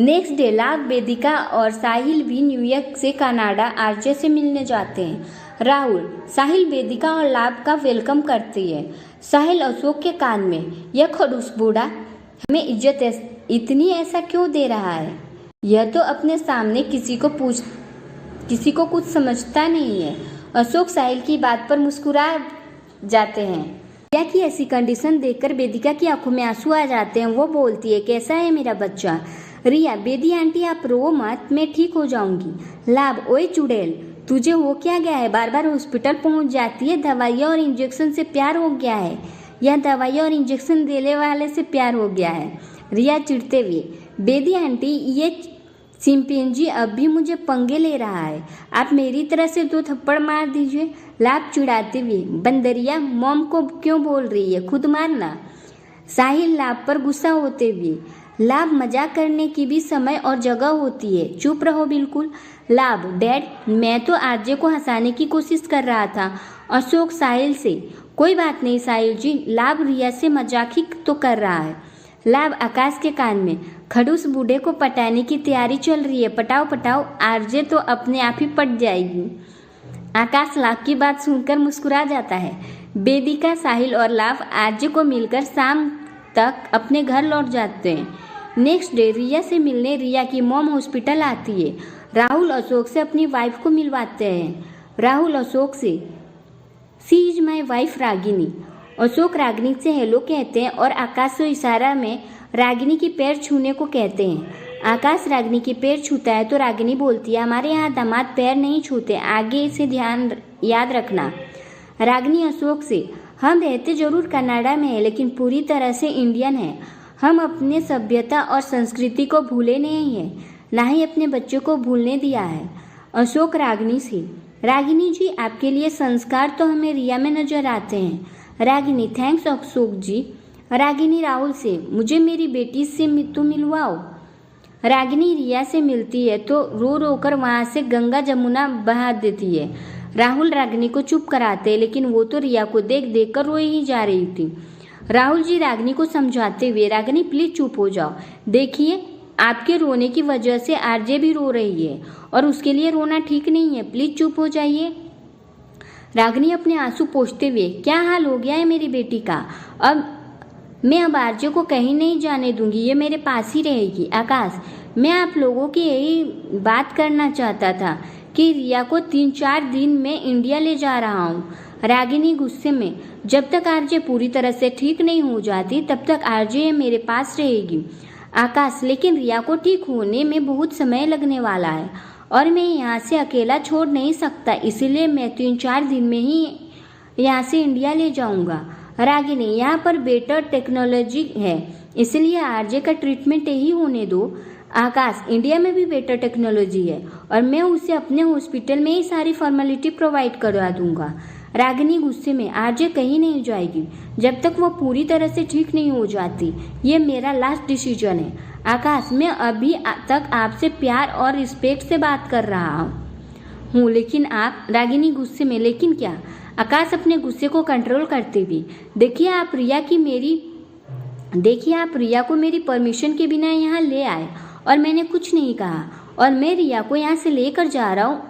नेक्स्ट डे लाभ, वेदिका और साहिल भी न्यूयॉर्क से कनाडा आरजे से मिलने जाते हैं। राहुल, साहिल वेदिका और लाभ का वेलकम करती है। साहिल अशोक के कान में, यह खड़ूस बूढ़ा हमें इज्जत इतनी ऐसा क्यों दे रहा है? यह तो अपने सामने किसी को कुछ समझता नहीं है। अशोक साहिल की बात पर मुस्कुरा जाते हैं। रिया की ऐसी कंडीशन देखकर वेदिका की आंखों में आंसू आ जाते हैं। वो बोलती है, कैसा है मेरा बच्चा? रिया, बेदी आंटी आप रो मत, मैं ठीक हो जाऊंगी। लाभ, ओए चुड़ैल, तुझे हो क्या गया है? बार बार हॉस्पिटल पहुंच जाती है, दवाइयाँ और इंजेक्शन से प्यार हो गया है। यह दवाइयाँ और इंजेक्शन देने वाले से प्यार हो गया है। रिया चिढ़ते हुए, बेदी आंटी, ये चिंपैंजी अब भी मुझे पंगे ले रहा है, आप मेरी तरह से 2 थप्पड़ मार दीजिए। लाभ चिढ़ाते हुए, बंदरिया, मॉम को क्यों बोल रही है, खुद मारना। साहिल लाभ पर गुस्सा होते हुए, लाभ, मजाक करने की भी समय और जगह होती है, चुप रहो बिल्कुल। लाभ, डैड, मैं तो आरजे को हंसाने की कोशिश कर रहा था। अशोक साहिल से, कोई बात नहीं साहिल जी, लाभ रिया से मजाक ही तो कर रहा है। लाभ आकाश के कान में, खड़ूस बूढ़े को पटाने की तैयारी चल रही है, पटाओ पटाओ, आरजे तो अपने आप ही पट जाएगी। आकाश लाभ की बात सुनकर मुस्कुरा जाता है। वेदिका, साहिल और लाभ आरजे को मिलकर शाम तक अपने घर लौट जाते हैं। नेक्स्ट डे रिया से मिलने रिया की मॉम हॉस्पिटल आती है। राहुल अशोक से अपनी वाइफ को मिलवाते हैं। राहुल अशोक से, she is my wife Ragini. Ashok Ragini से हेलो कहते हैं और आकाश से इशारा में रागिनी की पैर छूने को कहते हैं। आकाश रागिनी की पैर छूता है तो रागिनी बोलती है, हमारे यहाँ दामाद पैर नहीं छूते, आगे से ध्यान याद रखना। रागिनी अशोक से, हम रहते जरूर कनाडा में है लेकिन पूरी तरह से इंडियन है। हम अपने सभ्यता और संस्कृति को भूले नहीं है, ना ही अपने बच्चों को भूलने दिया है। अशोक रागिनी से, रागिनी जी, आपके लिए संस्कार तो हमें रिया में नजर आते हैं। रागिनी, थैंक्स अशोक जी। रागिनी राहुल से, मुझे मेरी बेटी से तो मिलवाओ। रागिनी रिया से मिलती है तो रो रो कर वहाँ से गंगा जमुना बहा देती है। राहुल रागिनी को चुप कराते हैं लेकिन वो तो रिया को देख देख कर रोई ही जा रही थी। राहुल जी रागिनी को समझाते हुए, रागिनी प्लीज चुप हो जाओ, देखिए आपके रोने की वजह से आरजे भी रो रही है और उसके लिए रोना ठीक नहीं है, प्लीज चुप हो जाइए। रागिनी अपने आंसू पोंछते हुए, क्या हाल हो गया है मेरी बेटी का? मैं अब आरजे को कहीं नहीं जाने दूंगी, ये मेरे पास ही रहेगी। आकाश, मैं आप लोगों की यही बात करना चाहता था कि रिया को 3-4 दिन में इंडिया ले जा रहा हूँ। रागिनी गुस्से में, जब तक आरजे पूरी तरह से ठीक नहीं हो जाती तब तक आरजे मेरे पास रहेगी। आकाश, लेकिन रिया को ठीक होने में बहुत समय लगने वाला है और मैं यहाँ से अकेला छोड़ नहीं सकता, इसलिए मैं 3-4 दिन में ही यहाँ से इंडिया ले जाऊँगा। रागिनी, यहाँ पर बेटर टेक्नोलॉजी है इसलिए आरजे का ट्रीटमेंट यही होने दो। आकाश, इंडिया में भी बेटर टेक्नोलॉजी है और मैं उसे अपने हॉस्पिटल में ही सारी फॉर्मेलिटी प्रोवाइड करवा दूंगा। रागिनी गुस्से में, आरजे कहीं नहीं जाएगी जब तक वो पूरी तरह से ठीक नहीं हो जाती, ये मेरा लास्ट डिसीजन है। आकाश, मैं अभी तक आपसे प्यार और रिस्पेक्ट से बात कर रहा हूँ लेकिन आप। रागिनी गुस्से में, लेकिन क्या? आकाश अपने गुस्से को कंट्रोल करते हुए, देखिए आप रिया को मेरी परमिशन के बिना यहाँ ले आए और मैंने कुछ नहीं कहा और मैं रिया को यहाँ से लेकर जा रहा हूँ,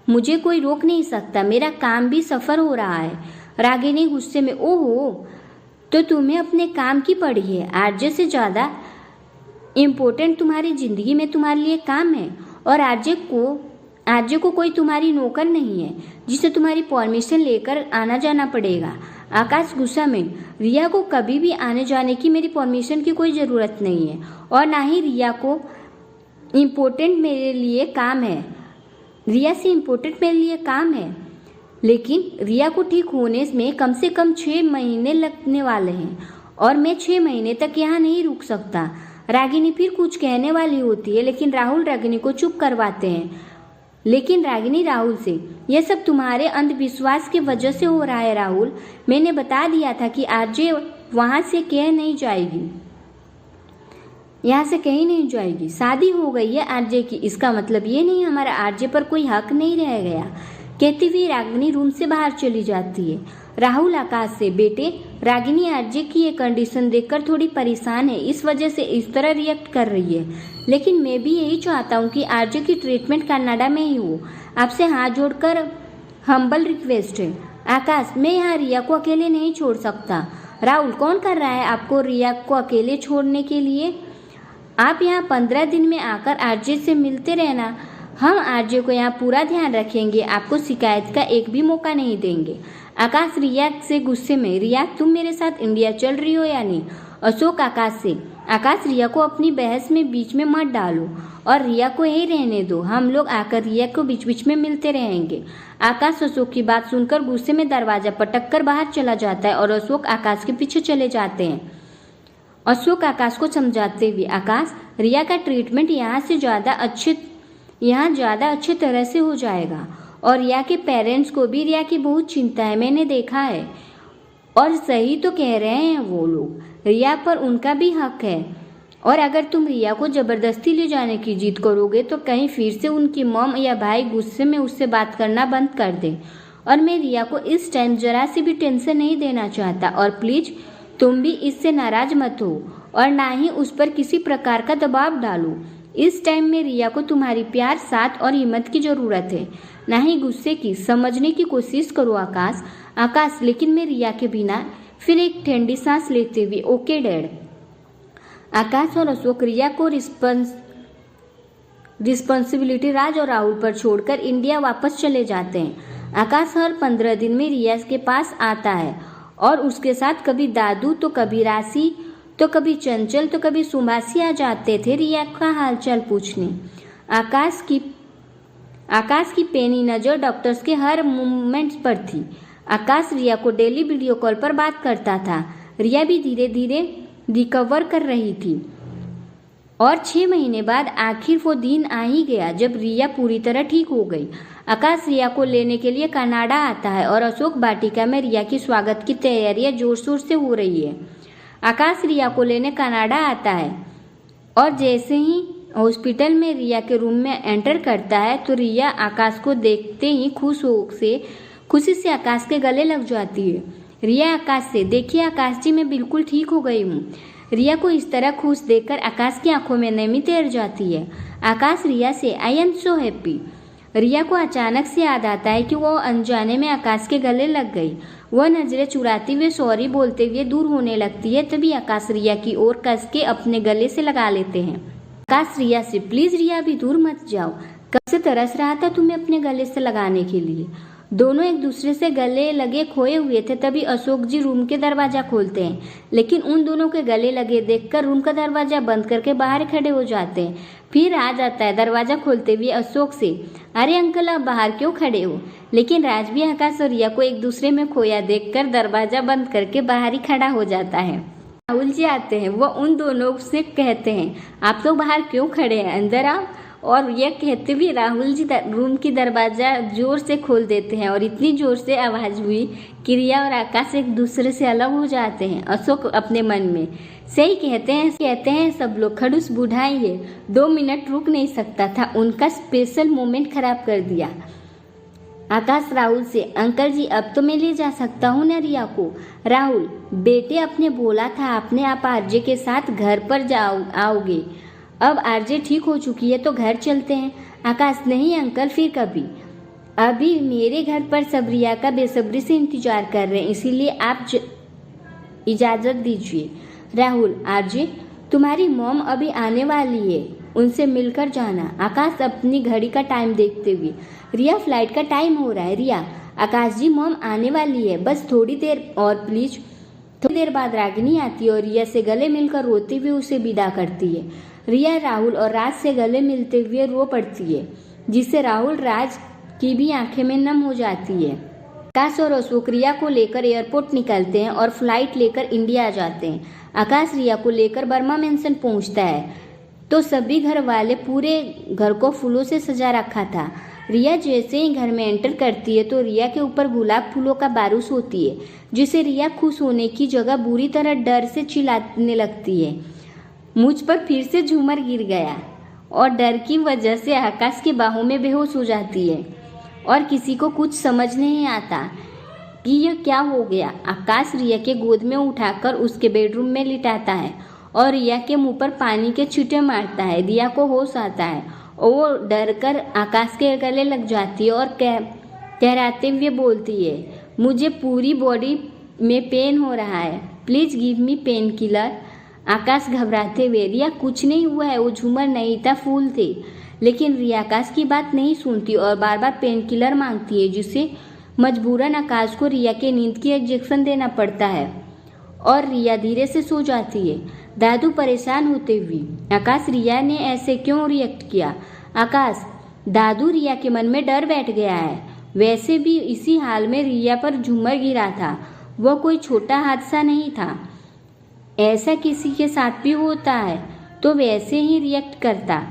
मुझे कोई रोक नहीं सकता, मेरा काम भी सफर हो रहा है। रागिनी गुस्से में, ओहो, तो तुम्हें अपने काम की पड़ी है, आरजे से ज़्यादा इम्पोर्टेंट तुम्हारी जिंदगी में तुम्हारे लिए काम है और आरजे को कोई तुम्हारी नौकर नहीं है जिसे तुम्हारी परमिशन लेकर आना जाना पड़ेगा। आकाश गुस्सा में, रिया को कभी भी आने जाने की मेरी परमिशन की कोई ज़रूरत नहीं है और ना ही रिया को इम्पोर्टेंट मेरे लिए काम है, रिया से इम्पोर्टेंट मेरे लिए काम है, लेकिन रिया को ठीक होने में कम से कम 6 महीने लगने वाले हैं और मैं 6 महीने तक यहाँ नहीं रुक सकता। रागिनी फिर कुछ कहने वाली होती है लेकिन राहुल रागिनी को चुप करवाते हैं। लेकिन रागिनी राहुल से, यह सब तुम्हारे अंधविश्वास की वजह से हो रहा है राहुल, मैंने बता दिया था कि आरजे वहाँ से कहीं नहीं जाएगी, यहाँ से कहीं नहीं जाएगी, शादी हो गई है आरजे की, इसका मतलब ये नहीं हमारा आरजे पर कोई हक नहीं रह गया। कहती हुई रागिनी रूम से बाहर चली जाती है। राहुल आकाश से, बेटे रागिनी आरजे की ये कंडीशन देखकर थोड़ी परेशान है, इस वजह से इस तरह रिएक्ट कर रही है, लेकिन मैं भी यही चाहता हूँ कि आरजे की ट्रीटमेंट कनाडा में ही हो। आपसे हाथ जोड़कर हम्बल रिक्वेस्ट है। आकाश, मैं यहाँ रिया को अकेले नहीं छोड़ सकता। राहुल, कौन कर रहा है आपको रिया को अकेले छोड़ने के लिए? आप यहाँ 15 दिन में आकर आरजे से मिलते रहना। हम आरजे को यहाँ पूरा ध्यान रखेंगे, आपको शिकायत का एक भी मौका नहीं देंगे। आकाश रिया से गुस्से में, रिया तुम मेरे साथ इंडिया चल रही हो या नहीं? अशोक आकाश से, आकाश रिया को अपनी बहस में बीच में मत डालो और रिया को यही रहने दो, हम लोग आकर रिया को बीच बीच में मिलते रहेंगे। आकाश अशोक की बात सुनकर गुस्से में दरवाजा पटक कर बाहर चला जाता है और अशोक आकाश के पीछे चले जाते हैं। अशोक आकाश को समझाते हुए, आकाश रिया का ट्रीटमेंट यहाँ ज़्यादा अच्छी तरह से हो जाएगा और रिया के पेरेंट्स को भी रिया की बहुत चिंता है, मैंने देखा है। और सही तो कह रहे हैं वो लोग, रिया पर उनका भी हक है। और अगर तुम रिया को ज़बरदस्ती ले जाने की जिद करोगे तो कहीं फिर से उनकी मॉम या भाई गुस्से में उससे बात करना बंद कर दे। और मैं रिया को इस टाइम ज़रा सी भी टेंशन नहीं देना चाहता, और प्लीज़ तुम भी इससे नाराज़ मत हो और ना ही उस पर किसी प्रकार का दबाव डालो। इस टाइम में रिया को तुम्हारी प्यार, साथ और हिम्मत की ज़रूरत है, ना ही गुस्से की। समझने की कोशिश करो आकाश, लेकिन मैं रिया के बिना। फिर एक ठंडी सांस लेते हुए, ओके डैड। आकाश और अशोक रिया को रिस्पॉन्सिबिलिटी राज और राहुल पर छोड़कर इंडिया वापस चले जाते हैं। आकाश हर 15 दिन में रिया के पास आता है और उसके साथ कभी दादू तो कभी राशि तो कभी चंचल तो कभी सुभाषी आ जाते थे रिया का हालचाल पूछने। आकाश की पेनी नज़र डॉक्टर्स के हर मूवमेंट्स पर थी। आकाश रिया को डेली वीडियो कॉल पर बात करता था। रिया भी धीरे धीरे रिकवर कर रही थी और 6 महीने बाद आखिर वो दिन आ ही गया जब रिया पूरी तरह ठीक हो गई। आकाश रिया को लेने के लिए कनाडा आता है और अशोक वाटिका में रिया की स्वागत की तैयारियां जोर शोर से हो रही है। आकाश रिया को लेने कनाडा आता है और जैसे ही हॉस्पिटल में रिया के रूम में एंटर करता है तो रिया आकाश को देखते ही खुशी से आकाश के गले लग जाती है। रिया आकाश से, देखिए आकाश जी, मैं बिल्कुल ठीक हो गई हूँ। रिया को इस तरह खुश देखकर आकाश की आंखों में नमी तैर जाती है। आकाश रिया से, आई एम सो हैप्पी। रिया को अचानक से याद आता है कि वो अनजाने में आकाश के गले लग गई। वह नजरें चुराते हुए सॉरी बोलते हुए दूर होने लगती है। तभी आकाश रिया की ओर कस के अपने गले से लगा लेते हैं। आकाश रिया से, प्लीज रिया अभी दूर मत जाओ, कब से तरस रहा था तुम्हें अपने गले से लगाने के लिए। दोनों एक दूसरे से गले लगे खोए हुए थे। तभी अशोक जी रूम के दरवाजा खोलते हैं, लेकिन उन दोनों के गले लगे देखकर रूम का दरवाजा बंद करके बाहर खड़े हो जाते हैं। फिर राज आता है दरवाजा खोलते हुए अशोक से, अरे अंकल आप बाहर क्यों खड़े हो। लेकिन राज भी आकाश और रिया को एक दूसरे में खोया देखकर दरवाजा बंद करके बाहर ही खड़ा हो जाता है। राहुल जी आते हैं, वो उन दोनों से कहते हैं, आप लोग बाहर क्यों खड़े हैं, अंदर आओ। और यह कहते हुए राहुल जी रूम की दरवाजा जोर से खोल देते हैं और इतनी जोर से आवाज़ हुई कि रिया और आकाश एक दूसरे से अलग हो जाते हैं। अशोक अपने मन में, सही कहते हैं सब लोग, खड़ूस बुढ़ाई है, 2 मिनट रुक नहीं सकता था, उनका स्पेशल मोमेंट खराब कर दिया। आकाश राहुल से, अंकल जी अब तो मैं ले जा सकता हूँ ना रिया को। राहुल, बेटे आपने बोला था आपने आप आरजे के साथ घर पर आओगे, अब आरजे ठीक हो चुकी है तो घर चलते हैं। आकाश, नहीं अंकल, फिर कभी, अभी मेरे घर पर सब रिया का बेसब्री से इंतजार कर रहे हैं, इसीलिए आप इजाज़त दीजिए। राहुल, आरजे तुम्हारी मॉम अभी आने वाली है, उनसे मिलकर जाना। आकाश अपनी घड़ी का टाइम देखते हुए, रिया फ्लाइट का टाइम हो रहा है। रिया, आकाश जी मॉम आने वाली है, बस थोड़ी देर और प्लीज। थोड़ी देर बाद रागिनी आती है और रिया से गले मिलकर रोते हुए उसे विदा करती है। रिया राहुल और राज से गले मिलते हुए रो पड़ती है, जिससे राहुल राज की भी आंखें में नम हो जाती है। आकाश और अशोक रिया को लेकर एयरपोर्ट निकलते हैं और फ्लाइट लेकर इंडिया आ जाते हैं। आकाश रिया को लेकर बर्मा मेंशन पहुंचता है तो सभी घर वाले पूरे घर को फूलों से सजा रखा था। रिया जैसे ही घर में एंटर करती है तो रिया के ऊपर गुलाब फूलों का बारिश होती है, जिसे रिया खुश होने की जगह बुरी तरह डर से चिल्लाने लगती है। मुझ पर फिर से झूमर गिर गया और डर की वजह से आकाश की बाहों में बेहोश हो जाती है। और किसी को कुछ समझ नहीं आता कि यह क्या हो गया। आकाश रिया के गोद में उठाकर उसके बेडरूम में लिटाता है और रिया के मुंह पर पानी के छींटे मारता है। रिया को होश आता है और वो डर कर आकाश के गले लग जाती है और कहराते हुए बोलती है, मुझे पूरी बॉडी में पेन हो रहा है, please give me painkiller. Akash घबराते हुए, रिया कुछ नहीं हुआ है, वो झूमर नहीं था, फूल थे। लेकिन रिया आकाश की बात नहीं सुनती और बार बार पेन किलर मांगती है, जिससे मजबूरन आकाश को रिया के नींद की इंजेक्शन देना पड़ता है और रिया धीरे से सो जाती है। दादू परेशान होते हुए, आकाश रिया ने ऐसे क्यों रिएक्ट किया? आकाश, दादू रिया के मन में डर बैठ गया है। वैसे भी इसी हाल में रिया पर झूमर गिरा था, वह कोई छोटा हादसा नहीं था। ऐसा किसी के साथ भी होता है तो वैसे ही रिएक्ट करता।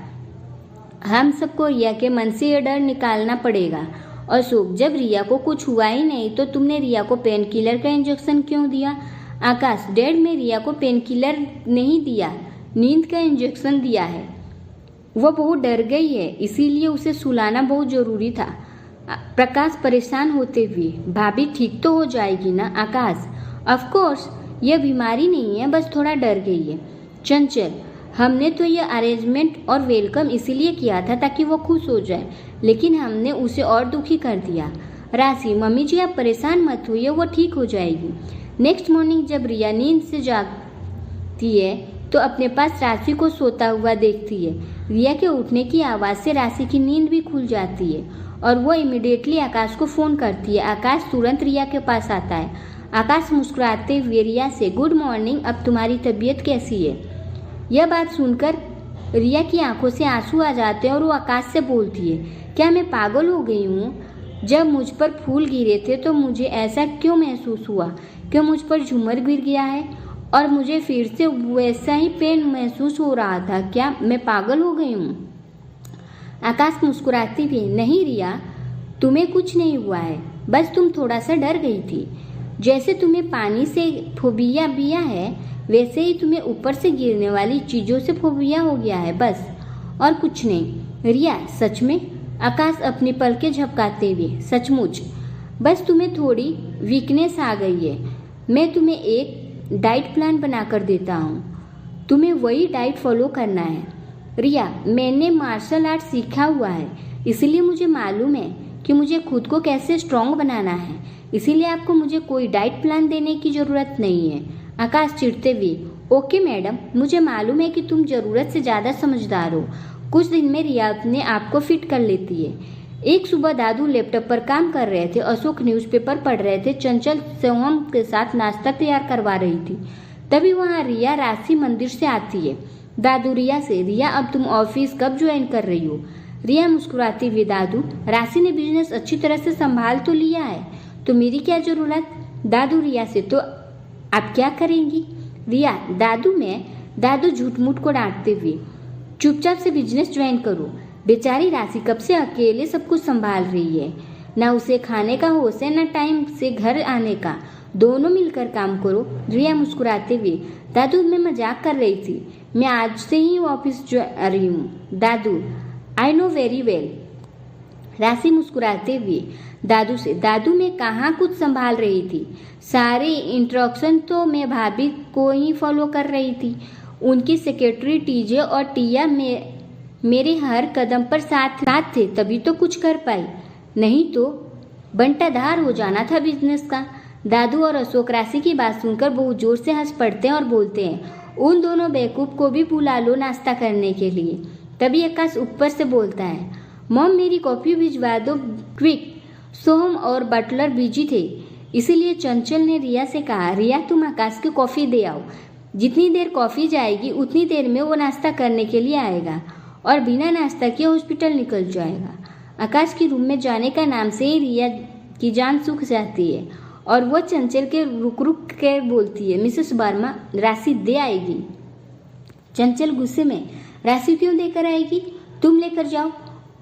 हम सबको रिया के मन से यह डर निकालना पड़ेगा। अशोक, जब रिया को कुछ हुआ ही नहीं तो तुमने रिया को पेन किलर का इंजेक्शन क्यों दिया? आकाश, डैड, में रिया को पेन किलर नहीं दिया, नींद का इंजेक्शन दिया है। वह बहुत डर गई है, इसीलिए उसे सुलाना बहुत जरूरी था। प्रकाश परेशान होते हुए, भाभी ठीक तो हो जाएगी ना? आकाश, ऑफ कोर्स, यह बीमारी नहीं है, बस थोड़ा डर गई है। चंचल, हमने तो यह अरेंजमेंट और वेलकम इसीलिए किया था ताकि वो खुश हो जाए, लेकिन हमने उसे और दुखी कर दिया। राशि, मम्मी जी आप परेशान मत होइए, वो ठीक हो जाएगी। नेक्स्ट मॉर्निंग जब रिया नींद से जागती है तो अपने पास राशि को सोता हुआ देखती है। रिया के उठने की आवाज़ से राशि की नींद भी खुल जाती है और वो इमिडिएटली आकाश को फ़ोन करती है। आकाश तुरंत रिया के पास आता है। आकाश मुस्कुराते हुए रिया से, गुड मॉर्निंग, अब तुम्हारी तबीयत कैसी है? यह बात सुनकर रिया की आंखों से आंसू आ जाते हैं और वो आकाश से बोलती है, क्या मैं पागल हो गई हूँ? जब मुझ पर फूल गिरे थे तो मुझे ऐसा क्यों महसूस हुआ कि मुझ पर झूमर गिर गया है और मुझे फिर से वैसा ही पेन महसूस हो रहा था। क्या मैं पागल हो गई हूँ? आकाश मुस्कुराती भी, नहीं रिया, तुम्हें कुछ नहीं हुआ है, बस तुम थोड़ा सा डर गई थी। जैसे तुम्हें पानी से फोबिया बिया है वैसे ही तुम्हें ऊपर से गिरने वाली चीज़ों से फोबिया हो गया है, बस और कुछ नहीं। रिया, सच में? आकाश अपनी पलकें झपकाते हुए, सचमुच, बस तुम्हें थोड़ी वीकनेस आ गई है। मैं तुम्हें एक डाइट प्लान बनाकर देता हूँ, तुम्हें वही डाइट फॉलो करना है। रिया, मैंने मार्शल आर्ट सीखा हुआ है, इसलिए मुझे मालूम है कि मुझे खुद को कैसे स्ट्रॉन्ग बनाना है, इसीलिए आपको मुझे कोई डाइट प्लान देने की ज़रूरत नहीं है। आकाश चिढ़ते हुए, ओके मैडम, मुझे मालूम है कि तुम ज़रूरत से ज़्यादा समझदार हो। कुछ दिन में रिया अपने आप को फिट कर लेती है। एक सुबह दादू लैपटॉप पर काम कर रहे थे, अशोक न्यूज़पेपर पढ़ रहे थे, चंचल सोहम के साथ नाश्ता तैयार करवा रही थी। तभी वहाँ रिया राशि मंदिर से आती है। दादू रिया से, रिया अब तुम ऑफिस कब ज्वाइन कर रही हो? रिया मुस्कुराती हुई, दादू, राशि ने बिजनेस अच्छी तरह से संभाल तो लिया है, तो मेरी क्या ज़रूरत? दादू रिया से, तो आप क्या करेंगी? रिया, दादू झूठ मूठ को डांटते हुए, चुपचाप से बिजनेस ज्वाइन करो। बेचारी राशि कब से अकेले सब कुछ संभाल रही है, ना उसे खाने का होश है, ना टाइम से घर आने का, दोनों मिलकर काम करो। रिया मुस्कुराते हुए, दादू मैं मजाक कर रही थी, मैं आज से ही ऑफिस जा रही हूँ। दादू, आई नो वेरी वेल। राशि मुस्कुराते हुए दादू से, दादू मैं कहाँ कुछ संभाल रही थी, सारे इंस्ट्रक्शन तो मैं भाभी को ही फॉलो कर रही थी। उनकी सेक्रेटरी टीजे और टिया मेरे हर कदम पर साथ थे, तभी तो कुछ कर पाई, नहीं तो बंटाधार हो जाना था बिजनेस का। दादू और अशोक राशि की बात सुनकर बहुत जोर से हंस पड़ते हैं और बोलते हैं, उन दोनों बेवकूफ़ को भी बुला लो नाश्ता करने के लिए। तभी आकाश ऊपर से बोलता है, मॉम मेरी कॉफ़ी भिजवा दो क्विक। सोहम और बटलर बिजी थे, इसीलिए चंचल ने रिया से कहा, रिया तुम आकाश की कॉफ़ी दे आओ। जितनी देर कॉफ़ी जाएगी उतनी देर में वो नाश्ता करने के लिए आएगा और बिना नाश्ता किए हॉस्पिटल निकल जाएगा। आकाश के रूम में जाने का नाम से ही रिया की जान सूख जाती है और वह चंचल के रुक कर बोलती है, मिसेस वर्मा राशि दे आएगी। चंचल गुस्से में, राशि क्यों देकर आएगी, तुम लेकर जाओ।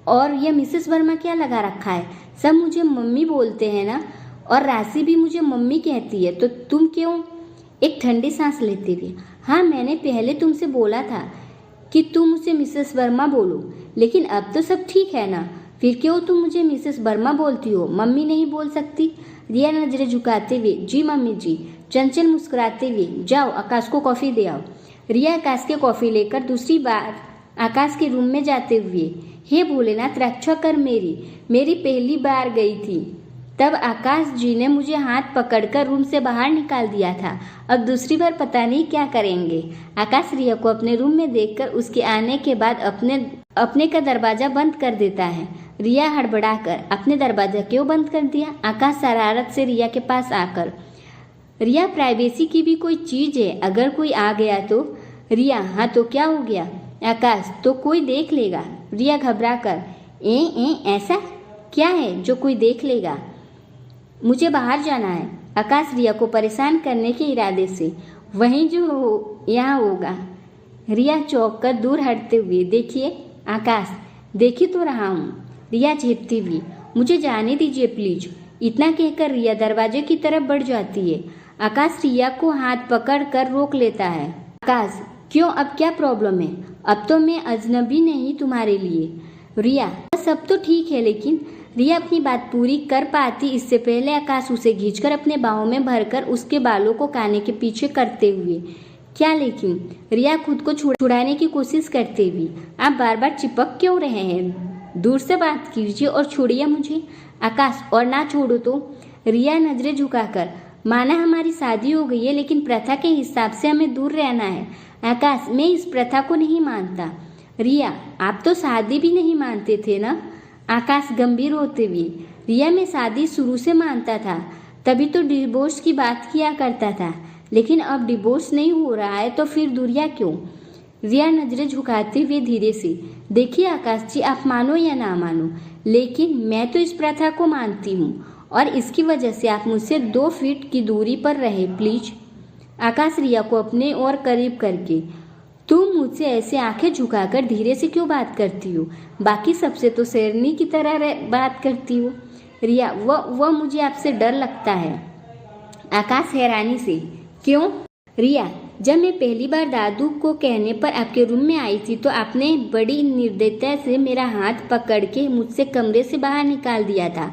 और यह मिसेस वर्मा क्या लगा रखा है, सब मुझे मम्मी बोलते हैं ना, और राशि भी मुझे मम्मी कहती है, तो तुम क्यों? एक ठंडी सांस लेते हुए, हाँ मैंने पहले तुमसे बोला था कि तुम उसे मिसेस वर्मा बोलो, लेकिन अब तो सब ठीक है ना, फिर क्यों तुम मुझे मिसेस वर्मा बोलती हो? मम्मी नहीं बोल सकती? रिया नजरें झुकाते हुए, जी मम्मी जी। चंचल मुस्कुराते हुए, जाओ आकाश को कॉफी दे आओ। रिया आकाश के कॉफी लेकर दूसरी बार आकाश के रूम में जाते हुए, हे भोलेनाथ रक्षा कर मेरी पहली बार गई थी तब आकाश जी ने मुझे हाथ पकड़कर रूम से बाहर निकाल दिया था, अब दूसरी बार पता नहीं क्या करेंगे। आकाश रिया को अपने रूम में देखकर उसके आने के बाद अपने का दरवाजा बंद कर देता है। रिया हड़बड़ाकर, अपने दरवाजा क्यों बंद कर दिया? आकाश शरारत से रिया के पास आकर, रिया प्राइवेसी की भी कोई चीज है, अगर कोई आ गया तो? रिया, हाँ तो क्या हो गया? आकाश, तो कोई देख लेगा। रिया घबरा कर, ऐसा क्या है जो कोई देख लेगा? मुझे बाहर जाना है। आकाश रिया को परेशान करने के इरादे से, वहीं जो यहाँ होगा। रिया चौंक कर दूर हटते हुए, देखिए आकाश, देखी तो रहा हूँ। रिया झेपती हुई, मुझे जाने दीजिए प्लीज। इतना कहकर रिया दरवाजे की तरफ बढ़ जाती है। आकाश रिया को हाथ पकड़ कर रोक लेता है। आकाश, क्यों, अब क्या प्रॉब्लम है? अब तो मैं अजनबी नहीं तुम्हारे लिए। रिया, सब तो ठीक है, लेकिन रिया अपनी बात पूरी कर पाती इससे पहले आकाश उसे खींचकर अपने बाहों में भरकर उसके बालों को काने के पीछे करते हुए, क्या लेकिन? रिया खुद को छुड़ाने की कोशिश करते हुए, आप बार बार चिपक क्यों रहे हैं? दूर से बात कीजिए और छोड़िए मुझे। आकाश, और ना छोड़ो तो? रिया नजरें झुकाकर, माना हमारी शादी हो गई है, लेकिन प्रथा के हिसाब से हमें दूर रहना है। आकाश, मैं इस प्रथा को नहीं मानता। रिया, आप तो शादी भी नहीं मानते थे ना? आकाश गंभीर होते हुए, रिया, मैं शादी शुरू से मानता था, तभी तो डिवोर्स की बात किया करता था, लेकिन अब डिवोर्स नहीं हो रहा है तो फिर दूरियां क्यों? रिया नजरें झुकाते हुए धीरे से, देखिए आकाश जी, आप मानो या ना मानो, लेकिन मैं तो इस प्रथा को मानती हूँ और इसकी वजह से आप मुझसे 2 फीट की दूरी पर रहे प्लीज। आकाश रिया को अपने और करीब करके, तुम मुझसे ऐसे आंखें झुकाकर धीरे से क्यों बात करती हो? बाकी सबसे तो शेरनी की तरह बात करती हो। रिया, वह मुझे आपसे डर लगता है। आकाश हैरानी से, क्यों? रिया, जब मैं पहली बार दादू को कहने पर आपके रूम में आई थी तो आपने बड़ी निर्दयता से मेरा हाथ पकड़ के मुझसे कमरे से बाहर निकाल दिया था,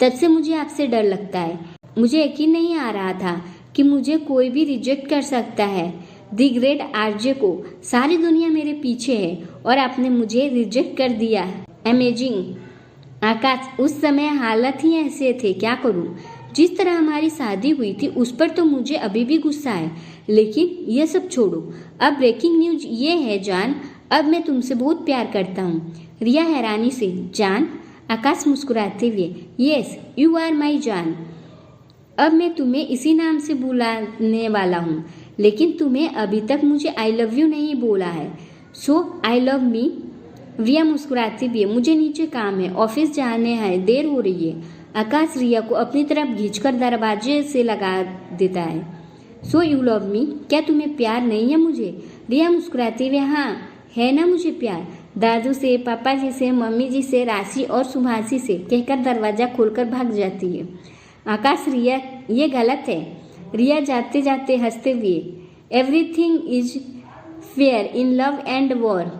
तब से मुझे आपसे डर लगता है। मुझे यकीन नहीं आ रहा था कि मुझे कोई भी रिजेक्ट कर सकता है। दी ग्रेट आरजे को सारी दुनिया मेरे पीछे है और आपने मुझे रिजेक्ट कर दिया। अमेजिंग। आकाश, उस समय हालत ही ऐसे थे, क्या करूं? जिस तरह हमारी शादी हुई थी उस पर तो मुझे अभी भी गुस्सा है, लेकिन ये सब छोड़ो। अब ब्रेकिंग न्यूज ये है जान, अब मैं तुमसे बहुत प्यार करता हूँ। रिया हैरानी से, जान? आकाश मुस्कुराते हुए, यस यू आर माई जान। अब मैं तुम्हें इसी नाम से बुलाने वाला हूँ, लेकिन तुम्हें अभी तक मुझे आई लव यू नहीं बोला है, सो आई लव मी। रिया मुस्कुराती भी है, मुझे नीचे काम है, ऑफिस जाने हैं, देर हो रही है। आकाश रिया को अपनी तरफ खींचकर दरवाजे से लगा देता है। सो यू लव मी, क्या तुम्हें प्यार नहीं है मुझे? रिया मुस्कुराती हुए, हाँ है ना मुझे प्यार, दादू से, पापा जी से, मम्मी जी से, राशि और सुभाषी से, कहकर दरवाजा खोलकर भाग जाती है। आकाश, रिया ये गलत है। रिया जाते जाते हंसते हुए, everything is fair in love and war.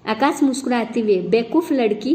Akash मुस्कुराते हुए, बेवकूफ लड़की।